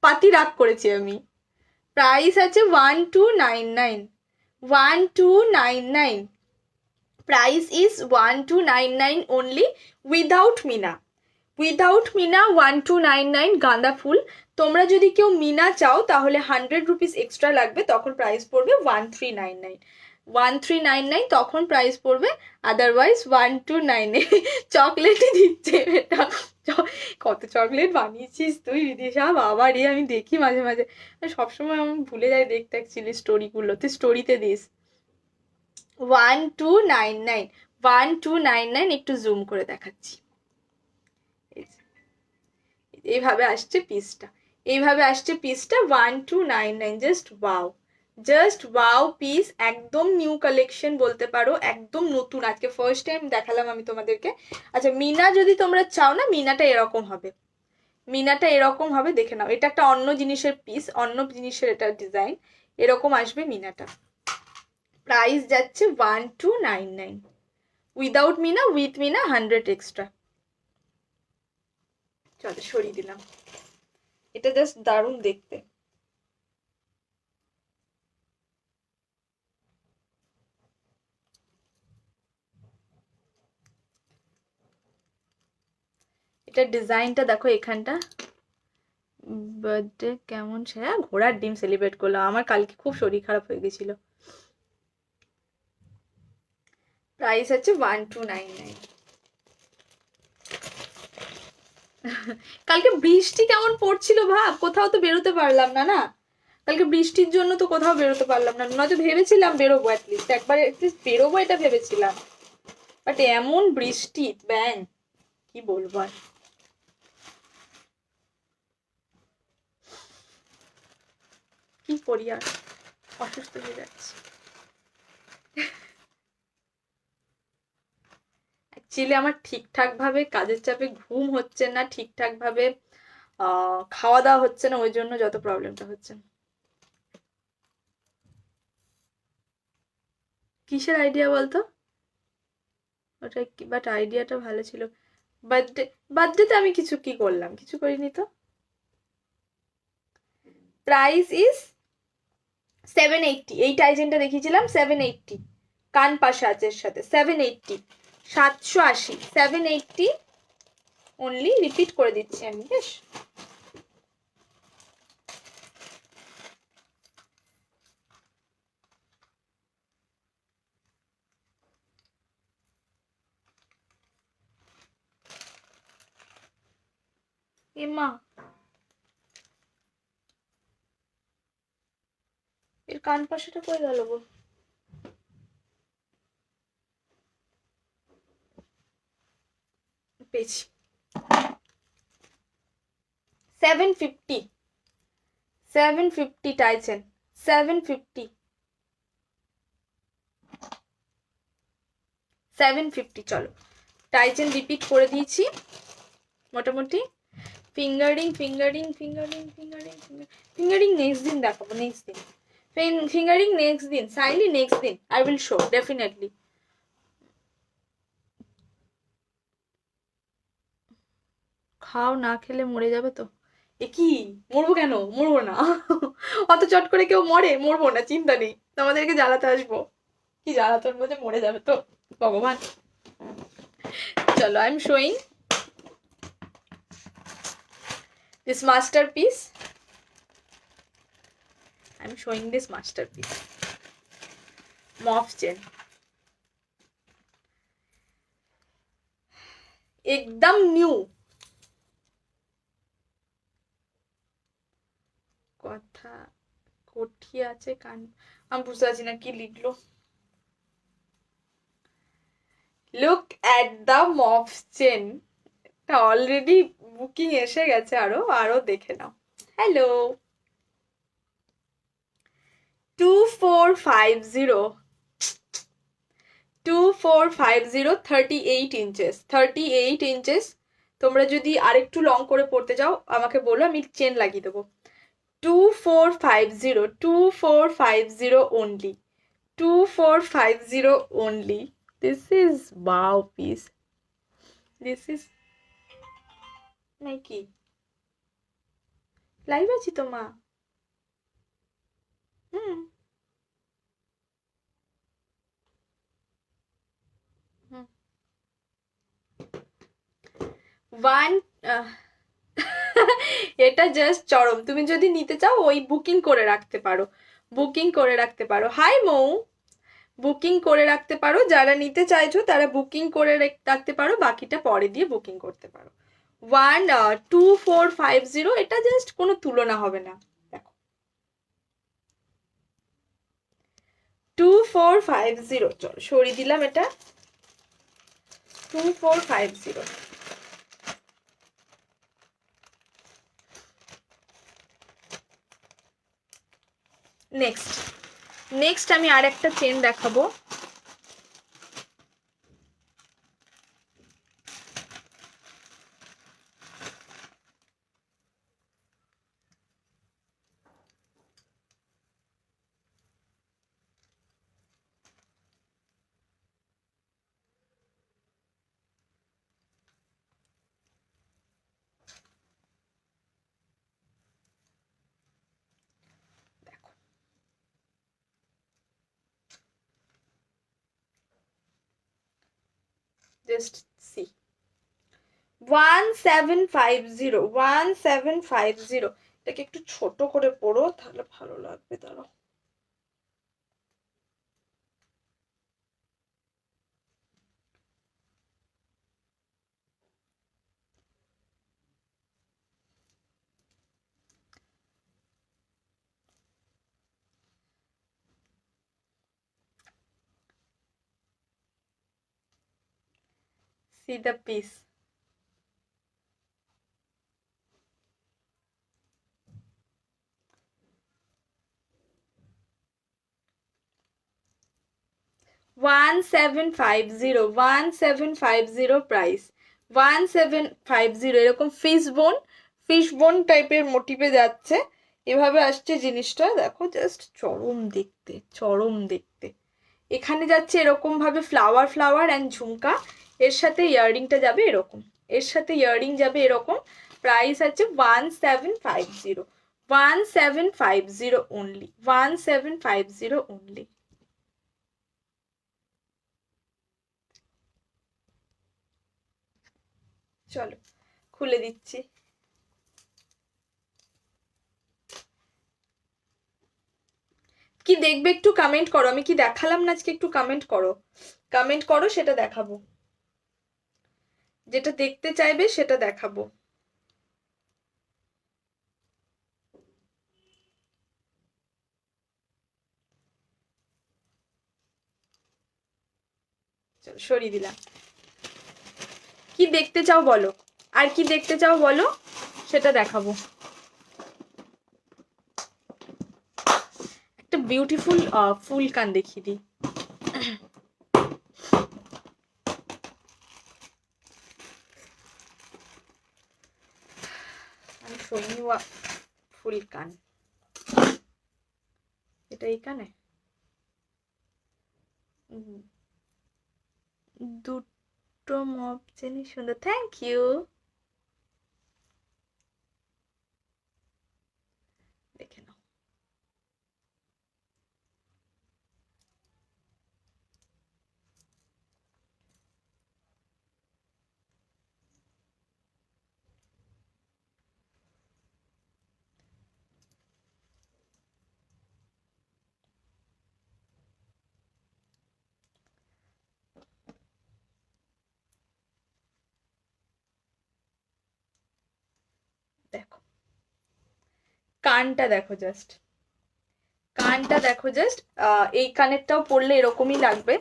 পাতি রাগ করেছি আমি। প্রাইস আছে 1299, 1299, price is 1299 only, without meena, without meena 1299 গাঁদা ফুল। তোমরা যদি কেউ মিনা চাও তাহলে 100 রুপিস এক্সট্রা লাগবে, তখন প্রাইস পড়বে 1399, 1399 তখন প্রাইস পড়বে, আদারওয়াইজ 1299। চকলেটই দিচ্ছে এটা, কত চকলেট বানিয়েছিস তুই বিদিশা, বাবা রে, আমি দেখি মাঝে মাঝে, সবসময় আমি ভুলে যাই দেখতে অ্যাকচুয়ালি স্টোরিগুলো, তুই স্টোরিতে দিস। 1299, 1299, একটু জুম করে দেখাচ্ছি, এইভাবে আসছে পিসটা, এইভাবে আসছে পিসটা 1299, just wow, just wow piece, একদম নিউ কালেকশন বলতে পারো, একদম নতুন, আজকে ফার্স্ট টাইম দেখালাম আমি তোমাদেরকে। আচ্ছা মিনা যদি তোমরা চাও না, মিনাটা এরকম হবে, মিনাটা এরকম হবে, দেখে নাও, এটা একটা অন্য জিনিসের পিস, অন্য জিনিসের এটা ডিজাইন, এরকম আসবে মিনাটা। প্রাইস যাচ্ছে 1299, without meena, with meena 100 extra. চলো সরিয়ে দিলাম, এটা জাস্ট দারুণ দেখতে। এটা ডিজাইনটা দেখো, এখানটা বার্থডে কেমন, সে ঘোড়ার ডিম সেলিব্রেট করলাম, আমার কালকে খুব শরীর খারাপ হয়ে গেছিল। প্রাইস আছে 1299। কালকে বৃষ্টি কেমন পড়ছিল ভাব, কোথাও তো বেরোতে পারলাম না, না কালকে বৃষ্টির জন্য তো কোথাও বেরোতে পারলাম না, নয়তো ভেবেছিলাম বেরোবো, অ্যাটলিস্ট একবার অ্যাটলিস্ট বেরোবো, এটা ভেবেছিলাম, বাট এমন বৃষ্টি ব্যাং, কি বলবো আর। কি করি আর, অসুস্থ হয়ে যাচ্ছি। অ্যাকচুয়ালি আমার ঠিকঠাক ভাবে কাজের চাপে ঘুম হচ্ছে না, ঠিকঠাক ভাবে খাওয়া দাওয়া হচ্ছে না, ওই জন্য যত প্রবলেমটা হচ্ছে। কিসের আইডিয়া বলতো ওটা, বাট আইডিয়াটা ভালো ছিল। বার্থডে, বার্থডেতে আমি কিছু কি করলাম, কিছু করিনি তো। প্রাইস ইজ 780, এই টাইজেনটা দেখিয়েছিলাম 780, কান পাশা আছে এর সাথে, 780, 780, 780 অনলি, রিপিট করে দিচ্ছি আমি, বেশ। এমা, এর কান পাশাটা কই গেল গো, পেয়েছি। 750, 750 টাইজেন, 750, 750। চলো টাইজেন রিপিট করে দিয়েছি মোটামুটি। Fingering, fingering, fingering, fingering, fingering next দিন দেখাবো, নেক্সট দিন, ফিঙ্গারিং নেক্সট দিন, সাইলি নেক্সট দিন আই উইল শো ডেফিনেটলি। খাও, না খেলে মরে যাবে তো। এ কি, মরবো কেন? মরবো না। অত চট করে কেউ মরে? মরবো না, চিন্তা নেই, তোমাদেরকে জ্বালাতে আসবো। কি জ্বালাতোর মধ্যে মরে যাবে তো ভগবান। চলো, I am showing this masterpiece. I'm showing this masterpiece. Moth chain. एकदम न्यू। কথা কঠি আছে কান, আমি বুঝতে পারছি না কি লিখলো। Look at the moth chain, already booking এসে গেছে, আরো আরো দেখে নাও। Hello, 2450 2450 38 inches, 38 inches. তোমরা যদি আরেকটু লং করে পড়তে চাও আমাকে বলো, আমি চেন লাগিয়ে দেবো। 2450 2450 only, 2450 only. This is wow piece. This is নাকি লাইভ আছি তো মা? হুম হুম। ওয়ান এটা জাস্ট চরম। তুমি যদি নিতে চাও ওই বুকিং করে রাখতে পারো, বুকিং করে রাখতে পারো। হাই মৌ, বুকিং করে রাখতে পারো, যারা নিতে চাইছো তারা বুকিং করে রাখতে পারো, বাকিটা পরে দিয়ে বুকিং করতে পারো। 2450, এটা জাস্ট কোনো তুলনা হবে না। দেখো 2450, চলো সরিয়ে দিলাম এটা। 2450। নেক্সট আমি আর একটা চেন দেখাবো। Just see, 1750 1750। এটাকে একটু ছোট করে পড়ো তাহলে ভালো লাগবে। দাঁড়াও, see the piece. One seven five zero, 1750 price, 1750। এরকম ফিশ বোন টাইপের মোটিভে যাচ্ছে, এভাবে আসছে জিনিসটা। দেখো জাস্ট চরম দেখতে, চরম দেখতে। এখানে যাচ্ছে এরকম ভাবে ফ্লাওয়ার অ্যান্ড ঝুমকা, এর সাথে ইয়াররিংটা যাবে এরকম, এর সাথে ইয়াররিং যাবে এরকম। প্রাইস আছে 1750, 1750 only, 1750 only। চলো খুলে দিচ্ছি। কি দেখবে একটু কমেন্ট করো, আমি কি দেখালাম না আজকে? একটু কমেন্ট করো, কমেন্ট করো, সেটা দেখাবো, যেটা দেখতে চাইবে সেটা দেখাবো। চলো সরিয়ে দিলাম। কি দেখতে চাও বলো, আর কি দেখতে চাও বলো, সেটা দেখাবো। একটা বিউটিফুল ফুল কান দেখিয়ে দিই। I'm showing you a full কান। এটা এইখানে দুটো মপ জিনিস সুন্দর, থ্যাংক ইউ। দেখে নাও। দেখো কানটা দেখো জাস্ট, কানটা দেখো জাস্ট। এই কানেরটাও পরলে এরকমই লাগবে,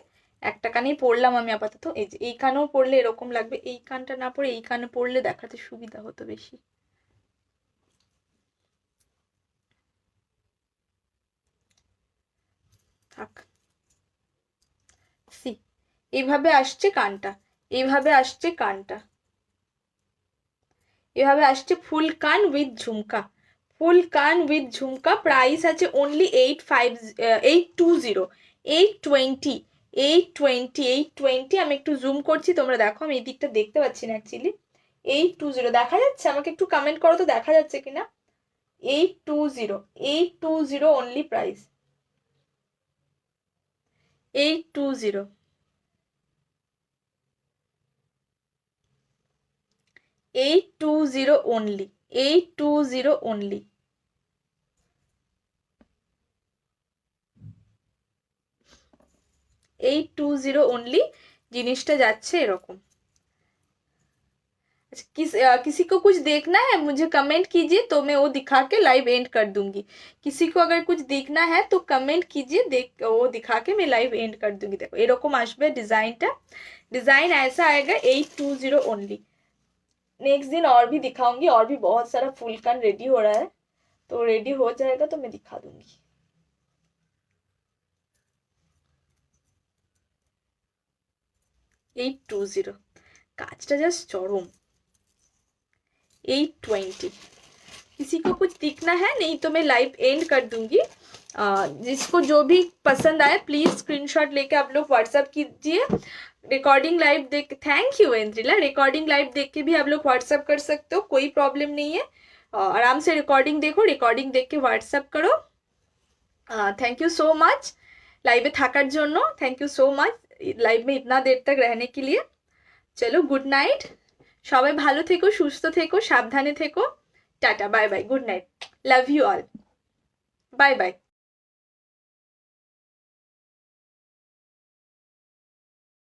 একটা কানেই পরলাম আমি আপাতত, এই যে এই কানেও পরলে এরকম লাগবে, এই কানটা না পরে এই কানে পরলে দেখাতে সুবিধা হতো বেশি। থাক, সি এইভাবে আসছে কানটা, এইভাবে আসছে কানটা, এভাবে আসছে ফুল কান উইথ ঝুমকা, ফুল কান উইথ ঝুমকা। প্রাইস আছে অনলি 820, 820, 820, 820। আমি একটু জুম করছি, তোমরা দেখো, আমি এই দিকটা দেখতে পাচ্ছি না অ্যাকচুয়ালি। 820 দেখা যাচ্ছে? আমাকে একটু কমেন্ট করো তো দেখা যাচ্ছে কিনা। 820, 820 only price, 820, 820 only, 820 only। Only জিনিসটা যাচ্ছে এরকম। किसी को कुछ देखना है मुझे कमेंट कीजिए, तो मैं वो दिखा के लाइव एंड कर दूंगी। किसी को अगर कुछ देखना है तो कमेंट कीजिए, देख वो दिखा के मैं लाइव एंड कर दूंगी। देखो এরকম আসবে ডিজাইনটা, डिजाइन ऐसा आएगा 820 ओनली। नेक्स्ट दिन और भी दिखाऊंगी, और भी बहुत सारा फुल कान रेडी हो रहा है, तो रेडी हो जाएगा तो मैं दिखा दूंगी। 820 কাজটা জাস্ট চরম। 820, किसी को कुछ दिखना है नहीं तो मैं लाइव एंड कर दूंगी। जिसको जो भी पसंद आए प्लीज स्क्रीनशॉट लेके आप लोग व्हाट्सअप कीजिए। रिकॉर्डिंग लाइव देख, थैंक यू इंद्रिला, रिकॉर्डिंग लाइव देख के भी आप लोग व्हाट्सअप कर सकते हो, कोई प्रॉब्लम नहीं है। आराम से रिकॉर्डिंग देखो, रिकॉर्डिंग देख के व्हाट्सअप करो। Thank you so much live থাকার জন্য, thank you so much live में इतना देर तक रहने के लिए। चलो गुड नाइट, সবাই ভালো থেকো, সুস্থ থেকো, সাবধানে থেকো, tata, bye bye, good night, love you all, bye by.